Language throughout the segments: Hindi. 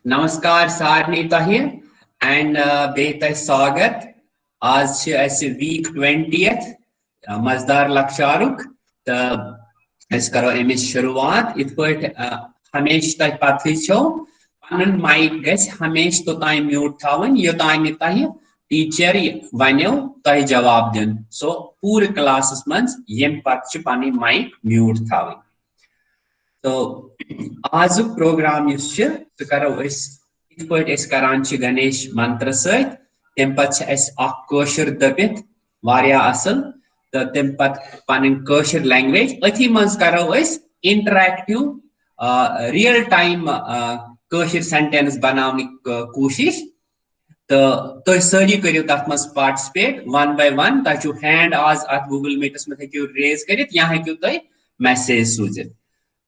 नमस्कार सारनी तहे एंड बेहतर स्वागत आज वीक 20th मजदार लक्षारुक तो करो अमिस शुरुआत इत हमेश तह पत पन माइक गस हमेश तोतान म्यूट थवन योतान तह टीचर वनो तह जवाब दिन सो पूरे क्लासस मज यम पत पन माइक म्यूट थवन तो आज प्रोग्राम करो करान गणेश मंत्र सत तम पे दबित वारिया असल तो तम पे लैंग्वेज अथी मज करो इंटरैक्टिव रियल टाइम सेंटेंस बनाने कोशिश तो तुम सारी करो तथ मज पार्टिसिपेट वन बाय वन तुम हैंड आज अत गूगल मीटस में हेकू रेज कर या हेकू तुम मैसेज सूजित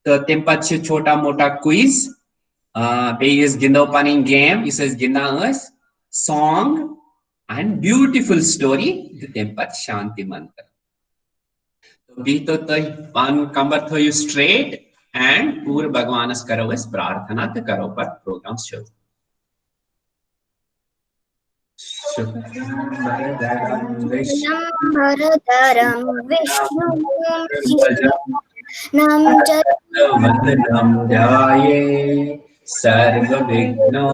तो तम पे छोटा मोटा क्विज बेस गिंदो पन गेम इस गिंदान सॉन्ग एंड ब्यूटीफुल स्टोरी तम पे शांति मंत्र तो बीतो तुम पन कमर थो स्ट्रेट एंड पूरे भगवानस करो प्रार्थना तो करो पर प्रोग्राम शुरू वंदनं ध्याये सर्वविघ्नोपशान्तये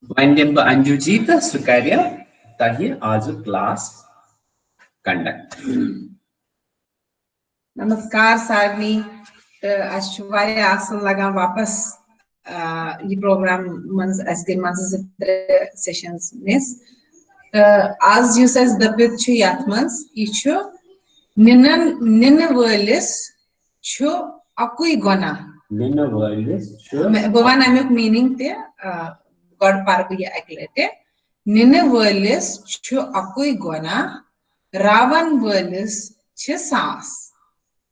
वंदे अंजु जी तो सुकार्य तही आज क्लास कंडक्ट नमस्कार सारनी असल लगा वापस ये प्रोग्राम मज सेशंस मिस आज युस दबित यथ मज यह निन वलिस अकुई गुना बह वन अमुक मीनिंग तड़ पर बह अक लटे निन वलिस अकुई गुना रावन वलिस सास।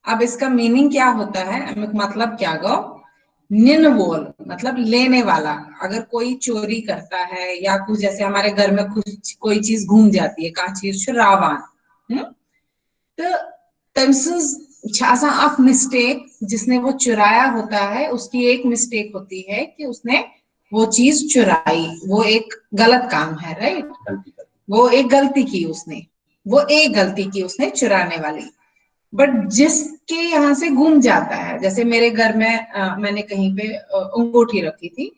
अब इसका मीनिंग क्या होता है, अमुक मतलब क्या गो, निन वोल मतलब लेने वाला। अगर कोई चोरी करता है या कुछ, जैसे हमारे घर में कुछ कोई चीज घूम जाती है, कहा चीज रावान तो तमस मिस्टेक जिसने वो चुराया होता है, उसकी एक मिस्टेक होती है कि उसने वो चीज चुराई, वो एक गलत काम है, राइट, वो एक गलती की उसने, वो एक गलती की उसने चुराने वाली। बट जिसके यहाँ से गुम जाता है, जैसे मेरे घर में मैंने कहीं पे अंगूठी रखी थी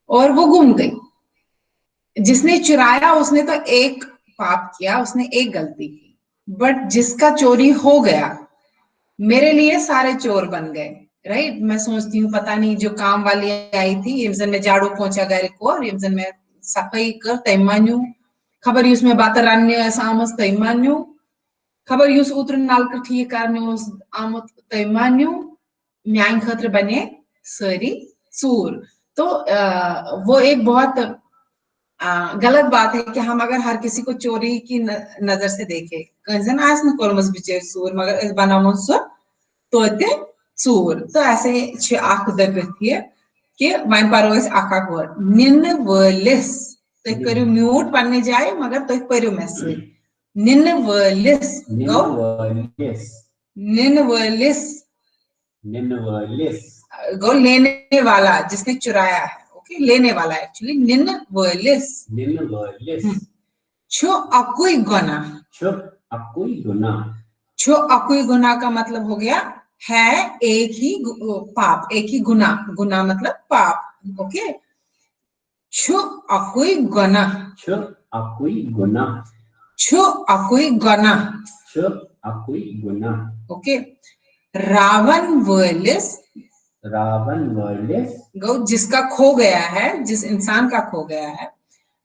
और वो गुम गई, जिसने चुराया उसने तो एक पाप किया, उसने एक गलती की। बट जिसका चोरी हो गया, मेरे लिए सारे चोर बन गए, राइट। मैं सोचती हूँ पता नहीं जो काम वाली आई थी यमजन में झाड़ू पहुंचा घर को और यमजन में सफाई कर तयमान्यू खबर उसमें बात रन्य आमस तयमान्यू खबर युस उतर नलक ठीक करने आमुत तयमान्यू म्यान खतर बने सारी चूर। तो वो एक बहुत गलत बात है कि हम अगर हर किसी को चोरी की नजर से देखे, कन आज कर्मस बिचार चूर मगर बनाव सो तोते चूर। तो ऐसे दबित कि वन पो अख वर्ड निन वलिस, तुम करो म्यूट पन्ने जाए मगर तुम पो मे सी निन वलिस गो निन वलिस गो लेने वाला, जिसने चुराया है, ओके, लेने वाला एक्चुअली निन वलिस छो अकुई गुना। छो अकुई गुना का मतलब हो गया है एक ही पाप, एक ही गुना, गुना मतलब पाप, ओके। छो अकुई गुना, छो अकुई गुना, छो अकुई गुना, छो अकुई गुना, ओके। रावण वलिस, रावण वलिस गो जिसका खो गया है, जिस इंसान का खो गया है।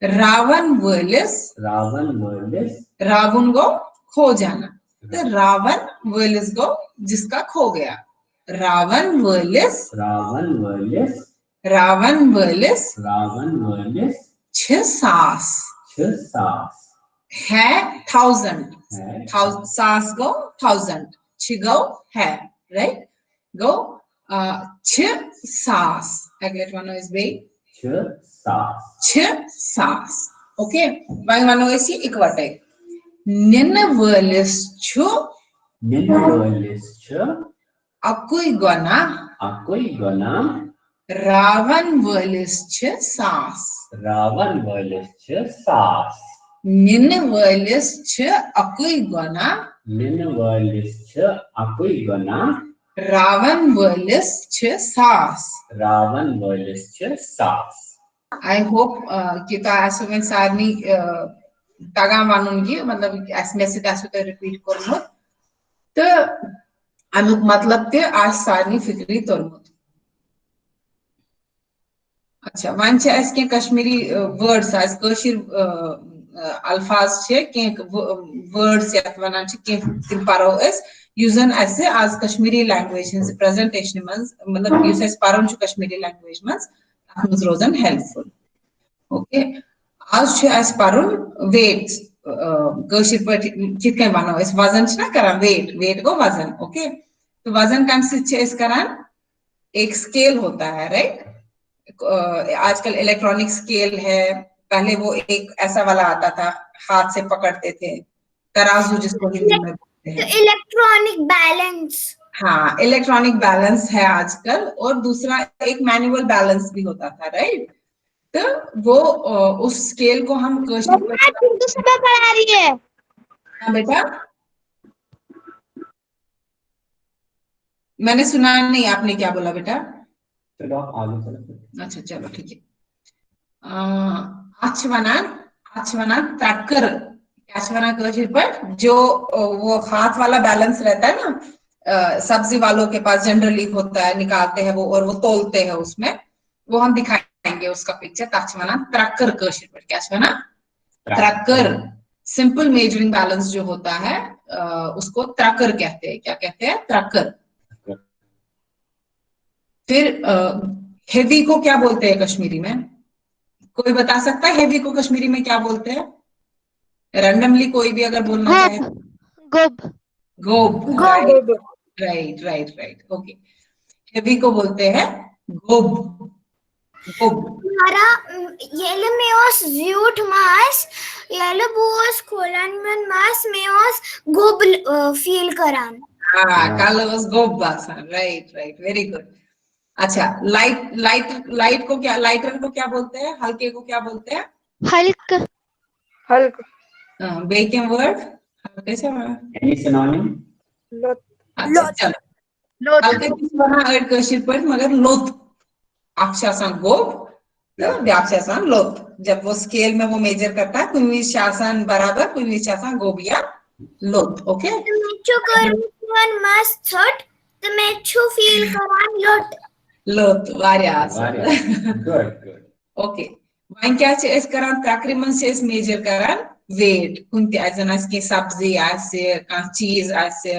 रावण वलिस, रावण वलिस, रावण गो खो जाना, तो रावण वलिस गो जिसका खो गया। रावण वलिस, रावण वलिस, रावण वलिस, रावण वलिस सास, है 1000, सास गो 1000, गो है, राइट, गो सास, अगले वनो इस बे सास, ओके। वन वनो इसी इकवटे निन वलिस छु Min wölis छ akui gona Ravan wölis छ saas. Ravan wölis छ saas. Nin wölis छ akui gona Ravan wölis छ saas. I hope kita asu men sarni taga manungi मतलब ऐसे ऐसे तो repeat करमत तो अमुक मतलब ते आज सारनी फिक्री तोरमत. अच्छा वंच ऐसे के कश्मीरी वर्ड्स आज कशिर अल्फाज छे के वर्ड्स या वनान छे के तिम पारो एस यूजन ऐसे आज कश्मीरी लैंग्वेज से प्रेजेंटेशन में मतलब यूज एस पारो छु कश्मीरी लैंग्वेज में अहमद रोजन हेल्पफुल. ओके आज छे एस पारो वेट्स कशिर पर कितने बनो इस वजन ना करा वेट को वजन. ओके तो वजन कम से छे इस करा एक स्केल होता है राइट. आजकल इलेक्ट्रॉनिक स्केल है. पहले वो एक ऐसा वाला आता था हाथ से पकड़ते थे तराजू जिसको हिंदी में बोलते हैं. Electronic balance. हाँ इलेक्ट्रॉनिक बैलेंस है आजकल. और दूसरा एक मैनुअल बैलेंस भी होता था राइट. तो वो उस स्केल को हम पढ़ा रही है. हाँ बेटा मैंने सुना नहीं आपने क्या बोला बेटा. चलो आप आगे चलो. अच्छा चलो ठीक है. आचवना ट्रैकर आचवना पर जो वो हाथ वाला बैलेंस रहता है ना सब्जी वालों के पास जनरली होता है निकालते हैं वो और वो तोलते हैं उसमें वो हम दिखाएंगे उसका पिक्चर. ताचवना ट्रैकर पर क्या ट्रैकर सिंपल मेजरिंग बैलेंस जो होता है उसको ट्रैकर कहते हैं. क्या कहते हैं ट्रैकर. फिर हेवी को क्या बोलते हैं कश्मीरी में. कोई बता सकता है हेवी को कश्मीरी में क्या बोलते हैं. रैंडमली कोई भी अगर बोलना चाहे. गोब. Right okay. हेवी को बोलते हैं गोब. हमारा येले मेओस ज़्यूट मास येले बोस कोलन में मास मेओस गोब फील करान. हाँ कालोस गोब बासन. Right very good. अच्छा लाइट को क्या लाइटर को क्या बोलते हैं. हल्के को क्या बोलते हैं. हल्क. बेकिंग वर्ड हल्के से Any synonym? अच्छा चलो हल्के किस बना ऐड कशिर पर मगर लोथ अक्षासन गोब तो व्याक्षासन लोथ. जब वो स्केल में वो मेजर करता है कुछ शासन बराबर कुछ शासन गोब या लोथ. ओके मेचो कर मास थर्ड तो मेचो फील करान लोथ वारिया. Good. ओके वहीं क्या इस करान तकरीबन से इस मेजर करान वेट कुंती अजन के सब्जी आसे का चीज आसे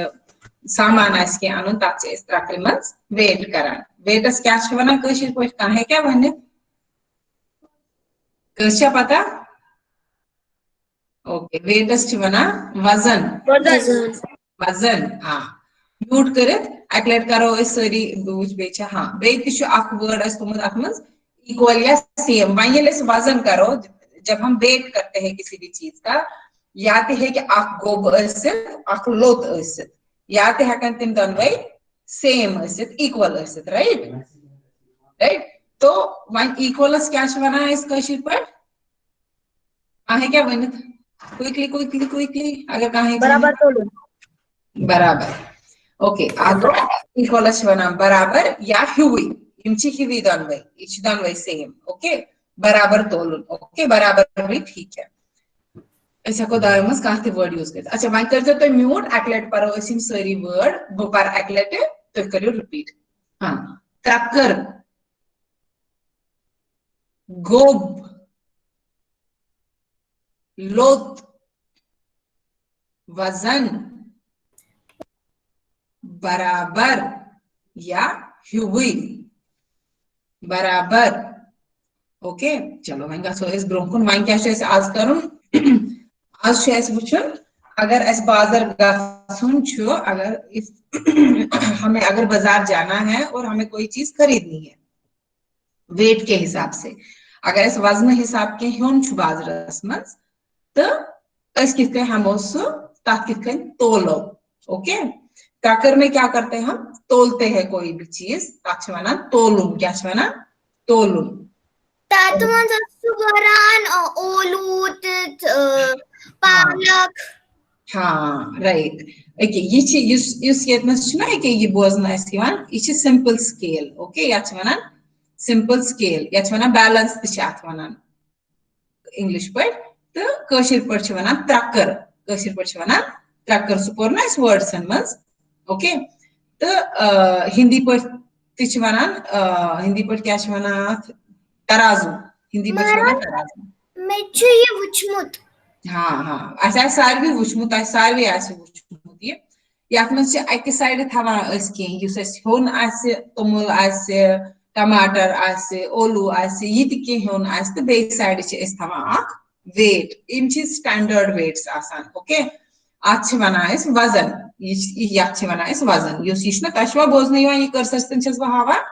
सामान आसे के अनु तक इस तकरीबन वेट करान. वेटस क्या वना कशिर पट का है क्या वने कशा पता. ओके वेटस वना वजन हाँ म्यूट करित एक्लेट करो इस सारी दूज बेचा. हाँ बेच अख वर्ड अत इक्वल या सेम वही इस वजन करो जब हम वेट करते हैं किसी भी चीज का या तो है कि अख गोब अख लोत या तो है तिम दोनों सेम इक्वल राइट. तो वही इक्वलस क्या वना इस कशिर पर आहे क्या वन क्विकली अगर कहा बराबर. ओके आगे इक्वलस वना बराबर या ह्यूवी इमची ह्यूवी दोनों सेम. ओके बराबर तोलन. ओके बराबर भी ठीक है. ऐसा को दायमस काहते वर्ड यूज करते. अच्छा वहीं करते तो म्यूट एक्लेट पर इसिम सारी वर्ड वो पर एक्लेट तो करियो रिपीट. हाँ ट्रैकर गोब लोथ वजन बराबर या ह्यूवी बराबर. ओके चलो वहीं सो इस ब्रोंकुन वहीं क्या आज करूं आज वुचन अगर अस बाजार गसुन छु अगर इस हमें अगर बाजार जाना है और हमें कोई चीज खरीदनी है वेट के हिसाब से अगर इस वजन हिसाब के होन छु बाजारस मज तो अस कित हमो सो तथ कित तोलो ओके त्रकर में क्या करते हैं हम तोलते हैं कोई भी चीज तथ वनान तोलुन क्या वनान तोलुन तत् मंज सुगरान ओलूत पालक हाँ राइट ओके ये बोजन ये सिंपल स्केल ओके यात वनान सिंपल स्केल यात वनान बैलेंस तथ वनान इंग्लिश पे तो कशिर पे वनान त्रकर कशिर पे वनान त्रकर सह पोर ना वर्ड्सन मज ओके तो हिंदी पे वनान हिंदी पे क्या वनान तराजू हिंदी पे वनान तराजू मे ये वुचमुत हाँ हाँ अस सारे वुचमुत सारे वुचमुत ये अकि साइड थवान होन तोमुल टमाटर ओलू ये होन तो बे साइड थवान weight in standard weights okay अत वनान वजन ये वनान वजन यह तह बोजन ये कर्सर तन हावान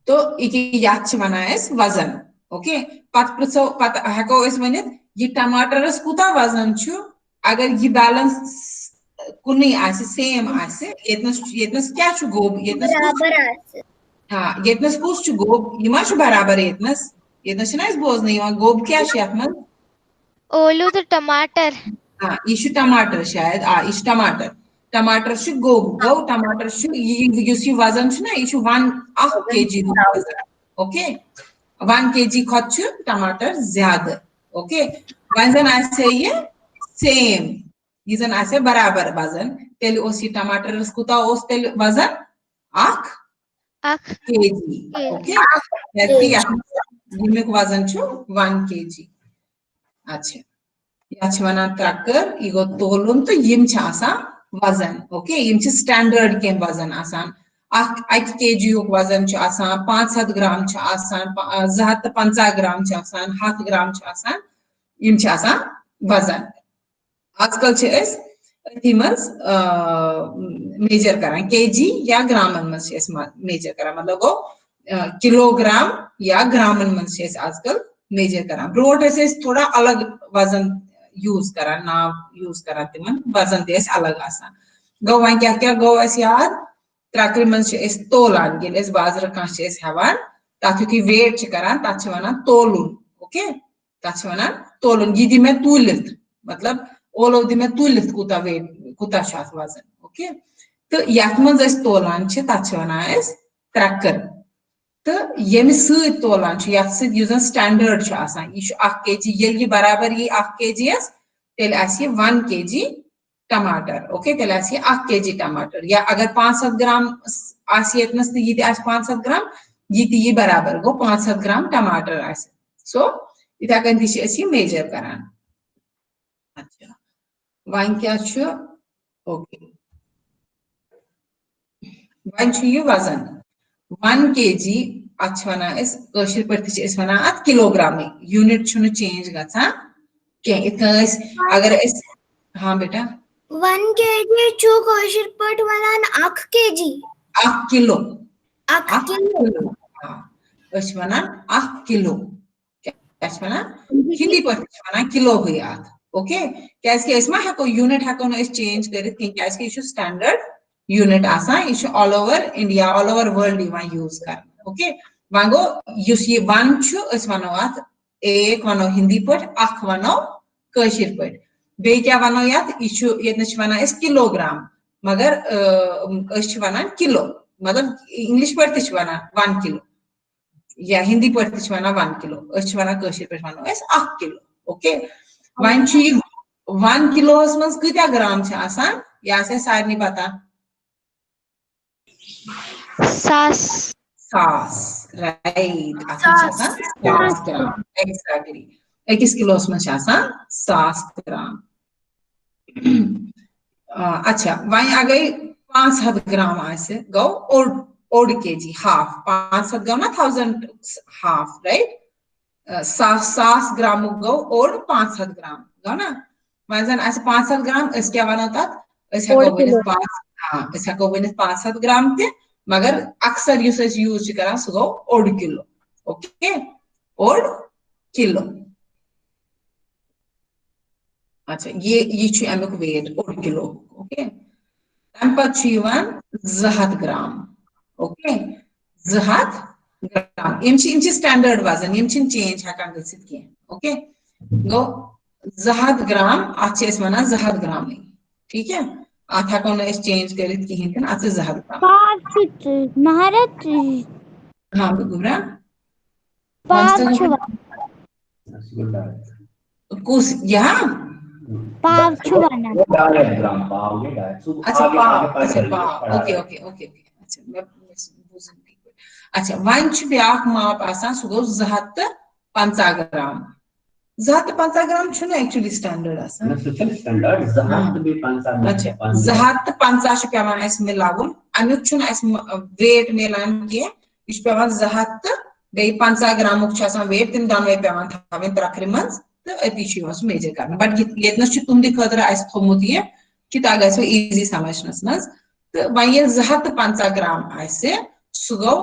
तो ये वनान वजन ओके पत हेको वनित ये टमाटरस कूता वजन अगर ये बैलेंस कुन सेम ये क्या गोब हाँ ये कुछ गोब यह बराबर ये बोजन गोब क्या ओलू तो टमाटर हाँ यह टमाटर शायद यह टमाटर टमाटर गोब गो टमाटर वजन यह 1 kg वजन ओके 1 kg खत टमाटर ज्यादा ओके वन जन ये सेम यह जन बराबर वजन तेल यह टमाटर कूता तेल वजन 1 kg ओके यमुक वजन 1 kg अच्छा यह वनान त्रकर यह गो तोलुन तो यम वजन ओके यम स्टैंडर्ड कह वजन 1 kg वजन 500 ग्राम 250 ग्राम 100 ग्राम यम वजन आजकल अथी मज मेजर करान kg या ग्रामन मज मेजर करान मतलब गो किलोग्राम या ग्रामन मज आजकल मेजर करान ब्रोट थोड़ा अलग वजन यूज करान नाव यूज करान तिमन वजन ते अलग गो वन क्या गो याद त्रकर मज तोलान ये बाजार कह हेवान तथ यु वेट करान तथ वनान तोलुन ओके तथ वनान तोलुन यह दी मे तुलित मतलब ओलो दी मे तुलित कूता वेट कूता वजन ओके तो यथ मज तोलान तथ वनान त्रकर तो यम तोलान यथ स्टैंडर्ड यह 1 kg ये बराबर ये 1 kg तेल 1 kg टमाटर ओके तेल 1 kg टमाटर या अगर 500 ग्राम तो ये 500 ग्राम ये बराबर गो 500 ग्राम टमाटर सो इथे कन मेजर करान अच्छा वन क्या ओके वन यह वजन 1 kg अत वनान पे अत किलोग्राम यूनिट चेंज गसान अगर हाँ बेटा 1 kg छु कशिर पट वनान 1 kg 1 किलो 1 किलो वनान 1 किलो क्या वनान हिंदी पे वनान किलो हुई अत ओके क्या हेको यूनिट हेको चेंज कर स्टैंडर्ड यूनिट यह all over India all over world use कर ओके वन गो ये 1 वनो अत 1 वनो हिंदी पे 1 वनो कशिर पे बे क्या वनो ये वनान किलोग्राम मगर वनान किलो मतलब इंग्लिश पे वनान 1 किलो या हिंदी पे वनान 1 किलो वनान कशिर पे वनो 1 किलो ओके वन 1 किलो मज कत्या ग्राम यह सारे पता सास राइट सास ग्राम एग्जैक्टली 1 किलो मज 100 ग्राम अच्छा वन अगर 500 ग्राम गो ओड kg हाफ 500 गो ना 1000 हाफ राइट 100 ग्राम गो ओड 500 ग्राम गो ना वन जन 500 ग्राम क्या वनो तथ हेको वन 500 ग्राम ते मगर अक्सर यूज करान सह गो ओड किलो ओके ओड किलो अच्छा ये छु अमुक वेट 1 किलो ओके तम पत छु यिवान 200 ग्राम ओके 200 ग्राम इम छि स्टैंडर्ड वजन इम छि चेंज हकान गसित के ओके गो 200 ग्राम अत छ वना 200 ग्राम नहीं ठीक है अत हको न चेंज करित कहीं तन अत 200 ग्राम महाराज हाँ गुबरा पाव छु कुछ यहाँ पाव छु वना अच्छा पाव ओके ओके ओके अच्छा मैं बुझन अच्छा वन छु ब्याक माप आसान सु गो 250 ग्राम 250 ग्राम छु एक्चुअली स्टैंडर्ड आसान स्टैंडर्ड 250 अच्छा 250 छु पेवान अस मिलावुन अमुक छु अस वेट मिलान के इस पेवान 200 बे 50 ग्राम छु आसान वेट तिम दानवे पेवान थावेन त्रखरि मंज तो अति छु सु मेजर करना बट येतनस छु तुंदि खतर अस थोमुत ये कि ता गसो इजी समझनस मज तो वह ये 250 ग्राम आसे सु गो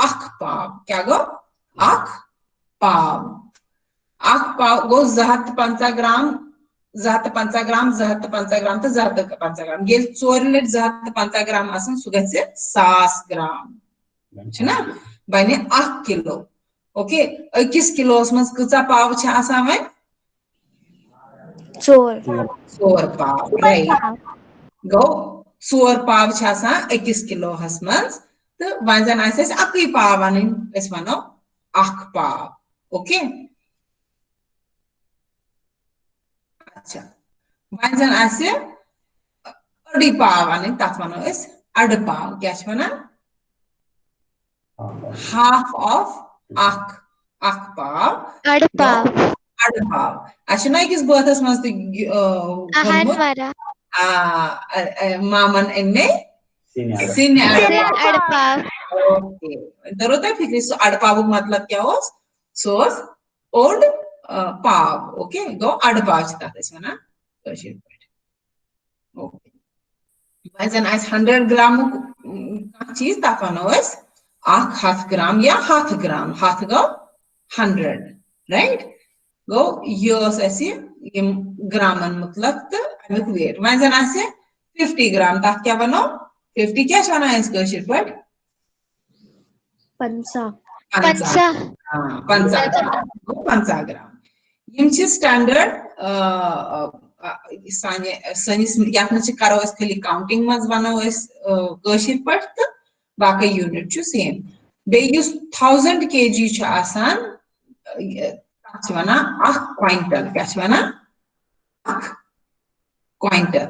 अख पाव क्या गो अख पाव गो 250 ग्राम 250 ग्राम 250 ग्राम तो 250 ग्राम ये 4 लट 250 ग्राम आसन सु गसे 100 ग्राम छना बने 1 किलो ओके 21 किलो मज कचा पाव छ आसा वै 4 पाव राइट गो 4 पाव छ आसा 21 किलो हस मज तो वन जन आसे अकई पाव वनिन अस वनो 1 पाव ओके अच्छा वन जन आसे अड़ी पाव वनिन तत वनो अस अड़ पाव क्या छ वना half of अख पाव अड़ पाव अड़ पाव अच्छा ना किस बातस मस्त आहन मारा मामन एन्ने सिन अड़ पाव ओके दरोता फिक्री सो अड़ पाव मतलब क्या हो सोस ओल्ड पाव ओके गो अड़ पाव छता है ना कशिर पट ओके वजन आज 100 ग्राम का चीज तापनो है 1 ग्राम या 1 ग्राम 1 गो 100 राइट गो योस ऐसे ये ग्रामन मतलब तो अमुक वेट वजन आसे 50 ग्राम तक क्या बनो 50 क्या छाना है इसको शिरपट पंसा ग्राम यम छ स्टैंडर्ड सनिस यातन छ करो अस खाली काउंटिंग मज वनो अस कशिर पट तो बाकी यूनिट छ सेम बे युस 1000 केजी छ आसान छ वना 1 क्विंटल क्या छ वना 1 क्विंटल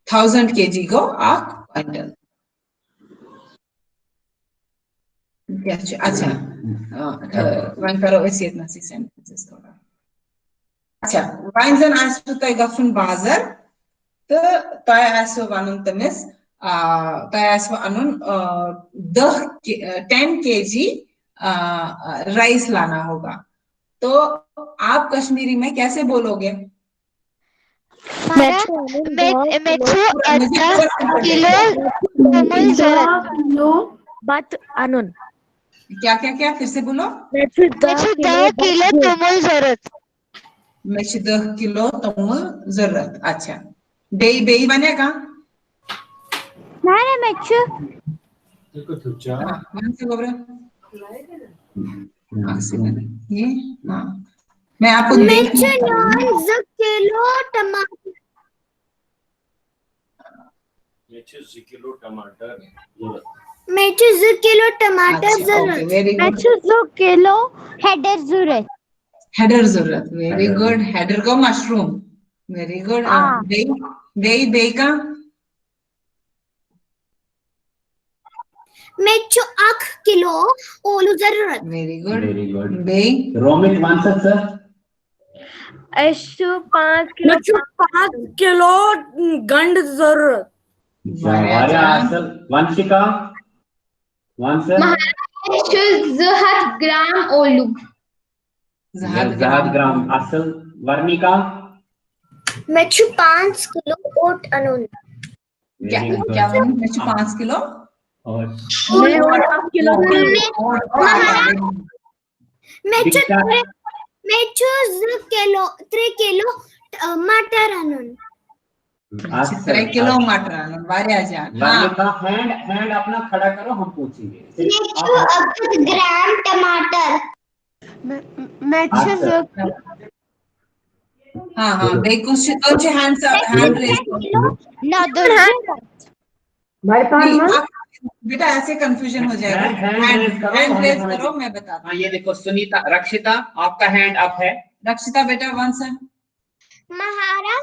1000 केजी को 1 क्विंटल अच्छा वन करो ऐसे इतना सी सेंटेंसेस थोड़ा अच्छा वन जन आसु तय गफन बाजार तो तय आसु वनुन तमिस तय आसु अनुन 10 केजी राइस लाना होगा तो आप कश्मीरी में कैसे बोलोगे बट अनुन क्या क्या क्या फिर से बोलो 10 किलो तुमुल जरूरत मैं 10 किलो तुमुल जरूरत अच्छा बेई बनेगा नारे मेचु देखो तुझा मन से बोल ये हाँ मैं आपको मेचु 9 किलो टमाटर मेचु 1 किलो टमाटर जरूरत मेचु 2 किलो हेडर जरूरत वेरी गुड हेडर को मशरूम वेरी गुड बे का मेचु 1 किलो ओलू जरूरत वेरी गुड बे रोमित मानसक सर ऐशु 5 किलो गंड जरूरत वंशिका महाराज 200 ग्राम ओलू 200 ग्राम असल वर्णिका मेचु 5 किलो ओट अनुन क्या मेचु 5 किलो और मेचु 3 किलो मटर अनून. 3 किलो मटर अनून. वारिया जान. वर्णिका हैंड अपना खड़ा करो, हम पूछेंगे. Mechu akat gram टमाटर. Mechu हाँ they don't you hands up, hand raise करो. Nadur नहीं, बेटा ऐसे कंफ्यूजन हो जाएगा. हैंड रेज करो, मैं बताता हूँ. हाँ, ये देखो सुनीता, रक्षिता आपका हैंड अप है. रक्षिता बेटा वन सन. महारा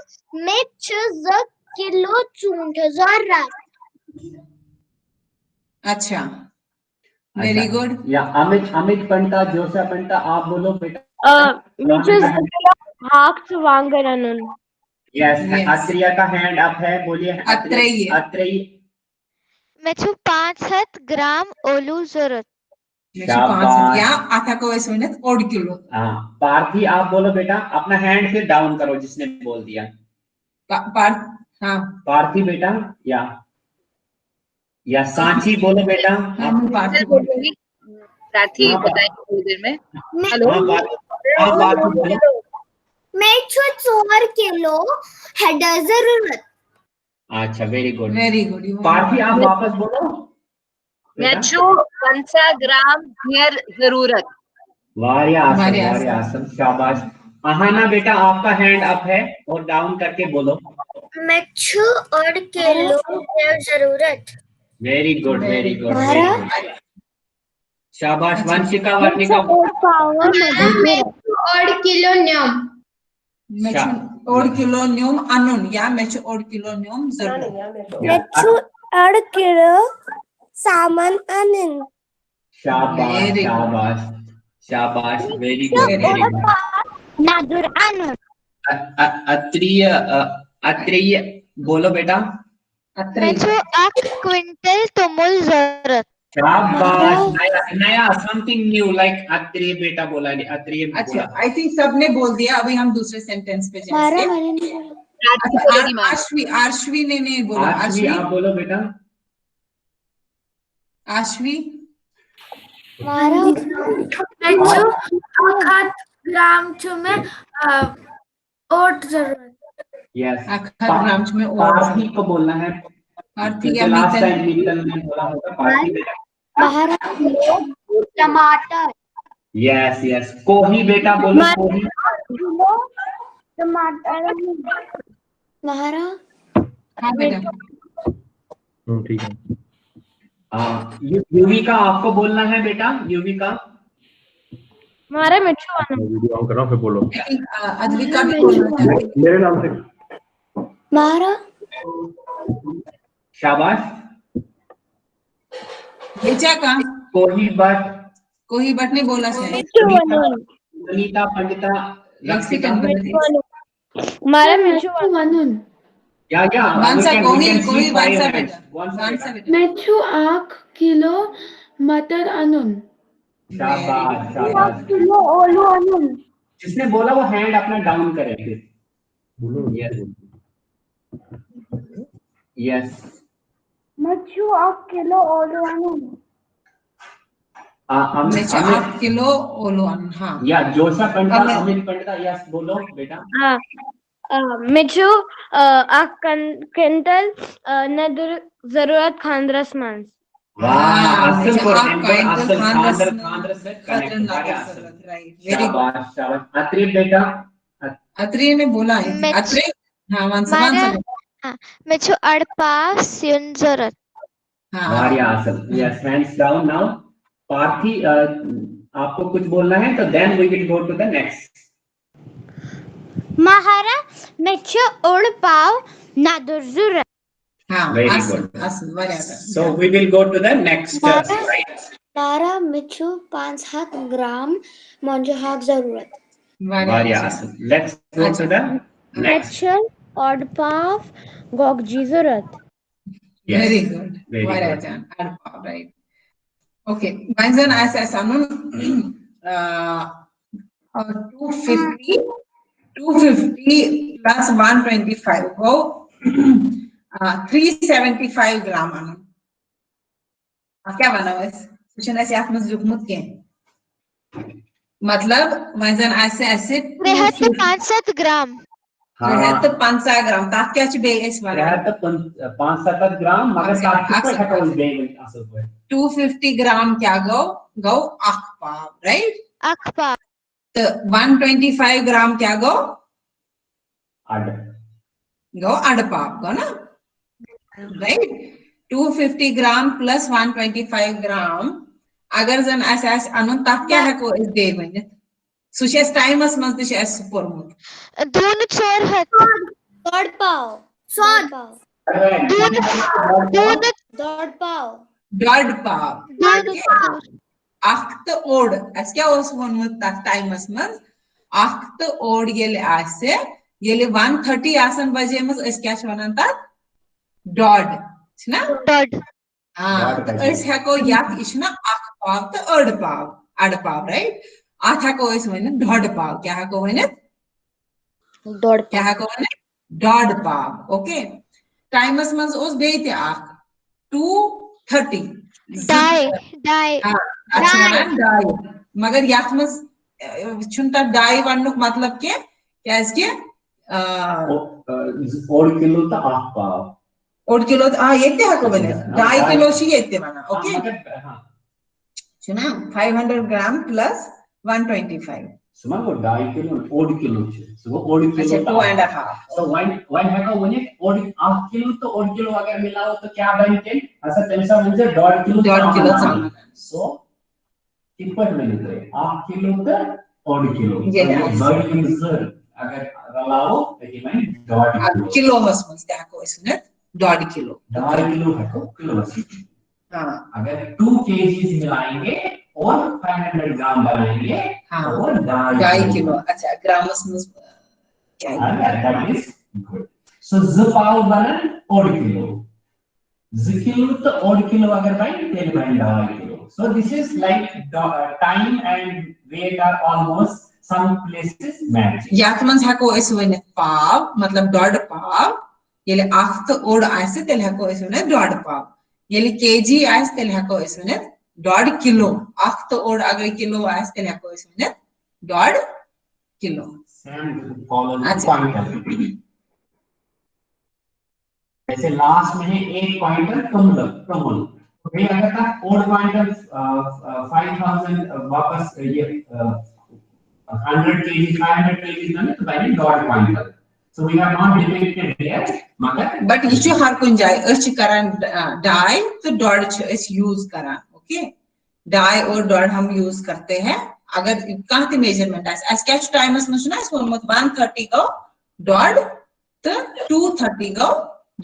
Mechu 2 किलो चूंठ ज़रूरत. अच्छा, वेरी गुड. या अमित पंटा, जोशा पंटा, आप बोलो बेटा. Mechu हाफ वांगर अनून. यस. Yes. अत्रेय का हैंड अप है, बोलिए. अत्रेय. Mechu 5 ग्राम ओलू जरूरत. शाबाश. या आता को वैसे मिनट 1 किलो. हाँ, पार्थी आप बोलो बेटा. अपना हैंड फिर डाउन करो जिसने बोल दिया. हाँ पार्थी बेटा. या सांची बोलो बेटा. पार्थी साथी बताएंगे थोड़ी देर में. हेलो. Mechu 4 किलो है जरूरत. अच्छा, very good. Very good. Parthi आप वापस बोलो. मेचू 5 ग्राम घेर जरूरत. वारिया आसम. शाबाश. अहाना बेटा आपका हैंड अप है और डाउन करके बोलो. Mechu और किलो है जरूरत. Very good. शाबाश. वंशिका, वर्णिका. Mechu और किलो न्यूम. और किलो न्यूम अनून. या मेचू और किलो न्यूम जरूरत. Mechu और किलो सामान अनून. शाबाश. Very good. नादुर अनून. अत्रेय बोलो बेटा. Mechu 1 क्विंटल तुमुल जरूरत. शाबाश. नया समथिंग न्यू लाइक अत्रेय बेटा बोला. अत्रेय. अच्छा, आई थिंक सबने बोल दिया. अभी हम दूसरे सेंटेंस पे जाएंगे. आश्वी ने नहीं बोला. आश्वी आप बोलो बेटा. आश्वी. Mechu 1 ग्राम चुमे ओट जरूरत. यस. ग्राम में पार्थी को बोलना है. पार्थी या लास्ट टाइम मित्तल ने बोला होगा. पार्थी बेटा. टमाटर. यस. कोही बेटा बोलो. कोही. टमाटर. महारा. हाँ बेटा. ठीक है. युविका आपको बोलना है बेटा. युविका. हमारे मेचू वीडियो ऑन करो फिर बोलो. अद्विका भी बोलना चाहिए. मेरे नाम से. महारा. शाबाश. बेचा का कोही बट नहीं बोला चाहिए. सुनीता पंडिता. हमारे मेचू अनून. क्या वांसा कोही वांसा बेटा. मेचू 1 किलो मटर अनून. शाबाश. किलो ओलू अनून. जिसने बोला वो हैंड अपना डाउन करे फिर. यस. मेचू 1 किलो ओलू अनून. मेचू 1 किलो ओलू अनून. हाँ. या जोशा पंडिता, अमित पंडिता. यस बोलो बेटा. मेचू 1 क्विंटल नदुर जरूरत खानद्रस मांस. अत्रेय बेटा. अत्रेय ने बोला है. अत्रेय. हाँ वांसा. मेचू अड़पाव सियन जरूरत. Yes. Hands down now. Parthi आपको कुछ बोलना है तो then we will go to the next. महारा मेचू उड़पाव नादुर जरूरत. Very good. So we will go to the next slide. महारा मेचू 5 ग्राम मंजू हाक जरूरत. Very awesome. Let's go to the next. मेचू उड़पाव गोगजी जरूरत. Very good. Right. Okay. Manzan as anun 250 plus 125 go 375 ग्राम अनून. क्या बना बस क्वेश्चन ऐसे आप मुझे जुकमुत के मतलब वजन ऐसे 5 ग्राम. $350 ग्राम तक क्या बे इस वाला 375 ग्राम मगर तक पे हटो बे असल पे 250 ग्राम क्या गो अख पाव राइट अख पाव तो 125 ग्राम क्या गो अड पाव गो ना राइट 250 ग्राम प्लस 125 ग्राम अगर जन अस अन तक क्या हको इस बे वन सुश टाइमस मज तह पोर्मुत दून 4 हथ डॉट पाव सॉद दून डॉट पाव डॉड पाव दून अख तो ओड अस क्या वोनमुत तथ टाइमस मज अख तो ओड ये 1:30 आसन बजे मज अस क्या वनान तथ डॉड छना डॉट हाँ तो अस हको यात इशना अख पाव तो अड पाव राइट अथ हको अस वन डॉड पाव क्या हको वन डॉट क्या हको वन डॉड पाव ओके टाइमस मज ओस बे ते अख 2:30 डाई डाई मगर यात मज छुन तथ डाई वनुक मतलब के ओड किलो तो अख पाव ओड किलो ये हको वन 2.5 किलो ये वना ओके छुना 500 ग्राम प्लस 125 सुमा वो 2.5 किलो ओड किलो सो वो ओड किलो अच्छा 2.5 so when हको वने ओड 8 किलो तो ओड किलो अगर मिलाओ तो क्या बनते ऐसा तमसा म्हणजे 1.5 किलो सो किंपट मिलते 8 किलो तो ओड किलो बर्ड यूजर अगर रलाओ तो कि मैं 1.5 किलो मस क्या को इसने 1.5 किलो 2.5 किलो हको किलो हां अगर 2 kgs मिलाएंगे और 500 ग्राम बनाएंगे तो 2.5 किलो अच्छा ग्रामस में क्या है that is good so z पाव बनन ओड किलो z किलो तो ओड किलो अगर भाई तेल बन 2.5 kilo so this is like time and weight are almost some places match यात मन हको इस वन पाव मतलब 1.5 पाव येले आख तो ओड आसे तेल हको इस वन 1.5 पाव येले केजी आस तेल हको इस वन 1.5 किलो आख तो ओड अगर किलो आस तेल हको इस वन 1.5 किलो जैसे लास्ट में है एक पॉइंटर कमल भाई अगर था ओड पॉइंटर 5000 वापस ये 100 kg 500 kg ना तो भाई dot pointer so we have not depicted here मगर but ये जो हर कुछ जाए अस करन डाई तो डॉट इस यूज करन ओके डाई और डॉट हम यूज करते हैं अगर कहां ते मेजरमेंट है स्केच टाइमस में सुना इसको 130 को डॉट तो 230 को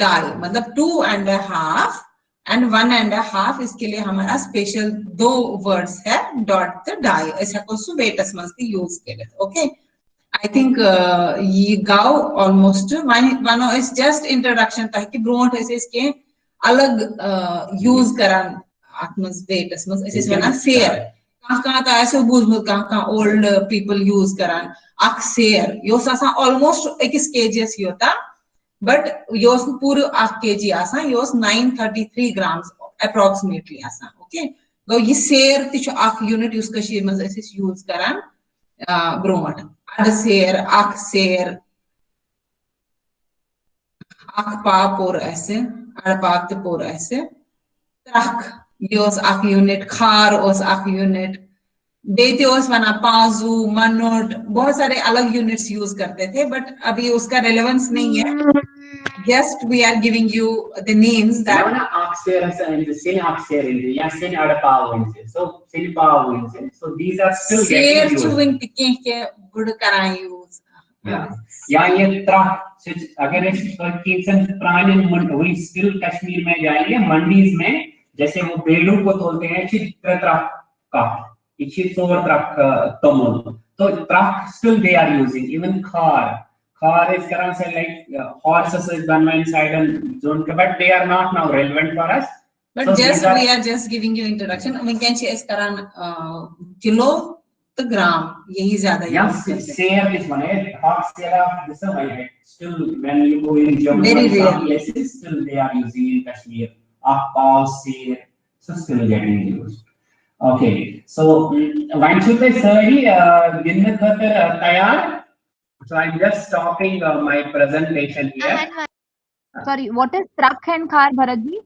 डाई मतलब 2.5 एंड 1.5 इसके लिए हमारा स्पेशल 2 वर्ड्स है डॉट तो डाई ऐसा को सु वेटस मस यूज के लिए ओके आई थिंक ये गाओ almost one is just introduction ताकि ब्रोट ऐसे इसके अलग यूज करन आत्मस वेटस मस ऐसे वना सेयर कहाँ तो ऐसे बुझमुत कहाँ ओल्ड पीपल यूज करन अक सेयर योस आसा ऑलमोस्ट एक केजीएस योता बट योस पूरे अक केजी आसा योस 933 ग्राम्स अप्रोक्सीमेटली आसा ओके गो ये सेयर तिच अक यूनिट यूज कशीर मज ऐसे यूज करन ब्रोट अड सेयर अक सेयर अक पाव पोर ऐसे अड पाव ते पोर ऐसे त्रक योस अक यूनिट खार ओस अक यूनिट बेते ओस वना पाजू मनोट बहुत सारे अलग यूनिट्स यूज करते थे बट अभी उसका रेलेवेंस नहीं है just we are giving you the names that ना oxer and sin oxer in the या sin अड पाव so sin pav so these are still getting used chewing टिके के गुड कराएं यूज या ये त्रक अगर इस किचन प्राणी वही स्टिल कश्मीर में जाएंगे मंडीज में जैसे वो बेड़ू को तोलते हैं चित्र त्रक का इच्छी तोड़ त्रक तमोल तो त्रक still they are using even car is current say like horses is done inside and zone but they are not now relevant for us but so just we are just giving you introduction we can say is karan kilo to gram यही ज्यादा यूज करते हैं share this one hot share of this one still when you go in Jammu and some places still they are using in Kashmir pav share so still getting used okay so wanchute sari din mein khater tayar So I'm just stopping my presentation here. Sorry, what is truck and car, Bharatji?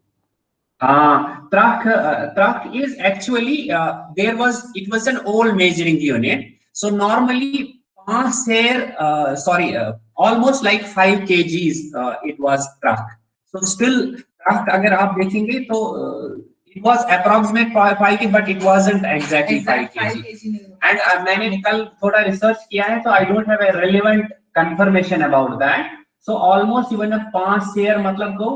Truck is actually it was an old measuring unit. So normally almost like 5 kgs it was truck. So still truck अगर आप देखेंगे तो it was approximate 5 kg, but it wasn't exactly 5 kg. And मैंने कल थोड़ा research किया है, so I don't have a relevant confirmation about that. So almost even a 5 share मतलब को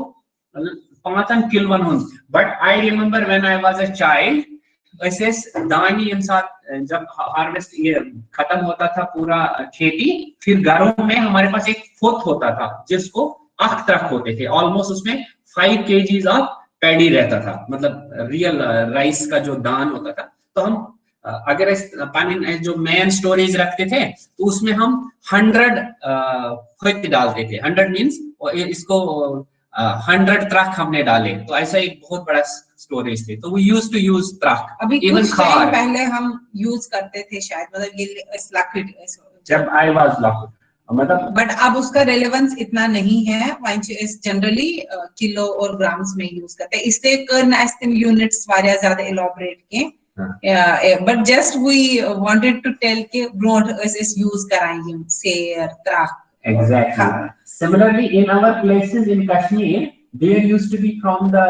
5 किलो हुन. But I remember when I was a child, ऐसे दानी इंसान जब हार्वेस्ट ये खत्म होता था पूरा खेती, फिर घरों में हमारे पास एक फोत होता था जिसको आख ट्रक होते थे. ऑलमोस्ट उसमें 5 kgs ऑफ पैडी रहता था, मतलब रियल राइस का जो दान होता था. तो हम अगर पानी जो मेन स्टोरेज रखते थे तो उसमें हम 100 खोद डालते थे. 100 मींस इसको 100 ट्रक हमने डाले, तो ऐसा एक बहुत बड़ा स्टोरेज थे. तो वो यूज टू यूज ट्रक. अभी कुछ टाइम पहले हम यूज करते थे शायद, मतलब ये जब आई वाज लॉक, मतलब बट अब उसका रेलेवेंस इतना नहीं है. जनरली किलो और ग्राम्स में यूज करते हैं, इसलिए कर्न एस्टिम यूनिट्स वारिया ज्यादा एलॉबरेट के. But just we wanted to tell के ब्रोड इस यूज कराएंगे शेयर ट्रक. Exactly. Similarly, in our places in Kashmir, there used to be from the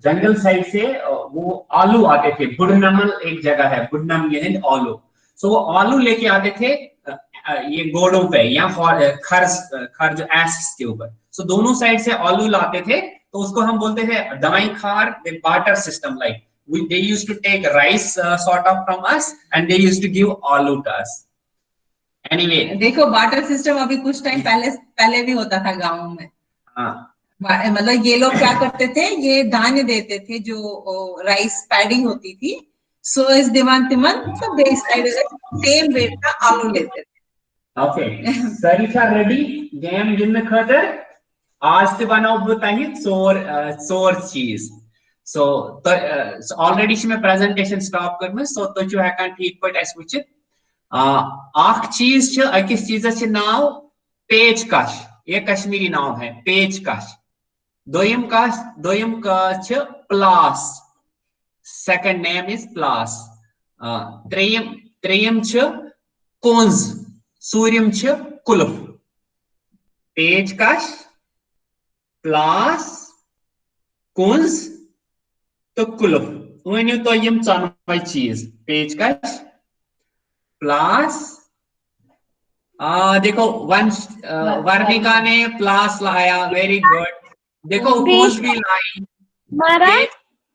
jungle side से वो आलू आते थे. बुढ़नमल एक जगह है, बुढ़नम ये है आलू. So वो आलू लेके आते थे ये घोड़ों पे या खर जो एस के ऊपर. So दोनों साइड से आलू लाते थे, तो उसको हम बोलते थे दाई खार. The barter system, like they used to take rice sort of from us and they used to give आलू to us. Anyway, देखो बार्टर सिस्टम अभी कुछ टाइम पहले भी होता था गाँव में. मतलब ये लोग क्या करते थे, ये धान्य देते थे जो राइस पैडी होती थी. सो इस दिवान तिमन सब सेम वेट का आलू लेते थे. ओके, सारी छा रेडी गेम गिनने खातिर. आज ते बनाओ बताइए चोर चीज. सो ऑलरेडी मैं प्रेजेंटेशन स्टॉप करना. सो तो जो है ठीक पट एस वुचित आख चीज अकिस चीज नाव पेचकश. ये कश्मीरी नाव है पेचकश. दोयम का प्लास. सेकंड नेम इज प्लास. त्रेयम कुंज. सूर्यम कुल्फ. पेचकश, प्लास, कुंज तो कुल्फ. वनियो तो यम चनवाई चीज पेचकश प्लास. देखो वर्णिका ने प्लास लाया, वेरी गुड. देखो कुंज भी लाई,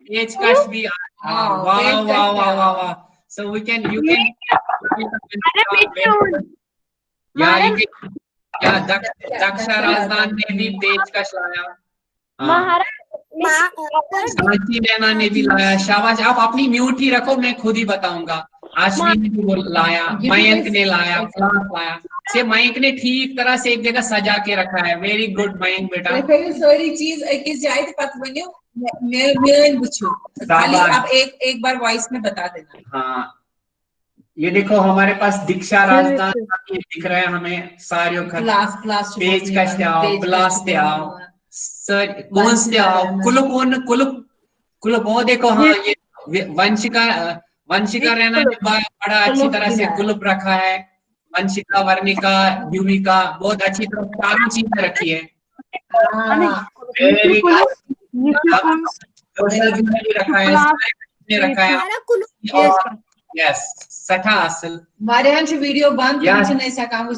पेचकश भी. वाह वाह वाह वाह. So you can Daksha Razdan ने भी पेचकश लाया. सांची नैना ने भी लाया. शाबाश. आप अपनी म्यूट ही रखो, मैं खुद ही बताऊंगा. आशमी ने भी लाया, मयंक ने लाया, प्लास लाया. से मयंक ने ठीक तरह से एक जगह सजा के रखा है. वेरी गुड मयंक बेटा. सारी चीज किस जाए तो पता बनियो मैं पूछूं, खाली आप एक बार वॉइस में बता देना. हाँ, ये देखो हमारे पास दीक्षा राजदान दिख रहा है हमें. सारियों का पेचकश प्लास सर कौन से कुलुप वो देखो. हाँ, ये वंशिका रैना ने बड़ा अच्छी तरह से कुलुप रखा है. वंशिका, वर्णिका, युविका बहुत अच्छी तरह चारों चीजें रखी है. रखा है. यस सठा असल वारियांश वीडियो बंद करने ऐसा काम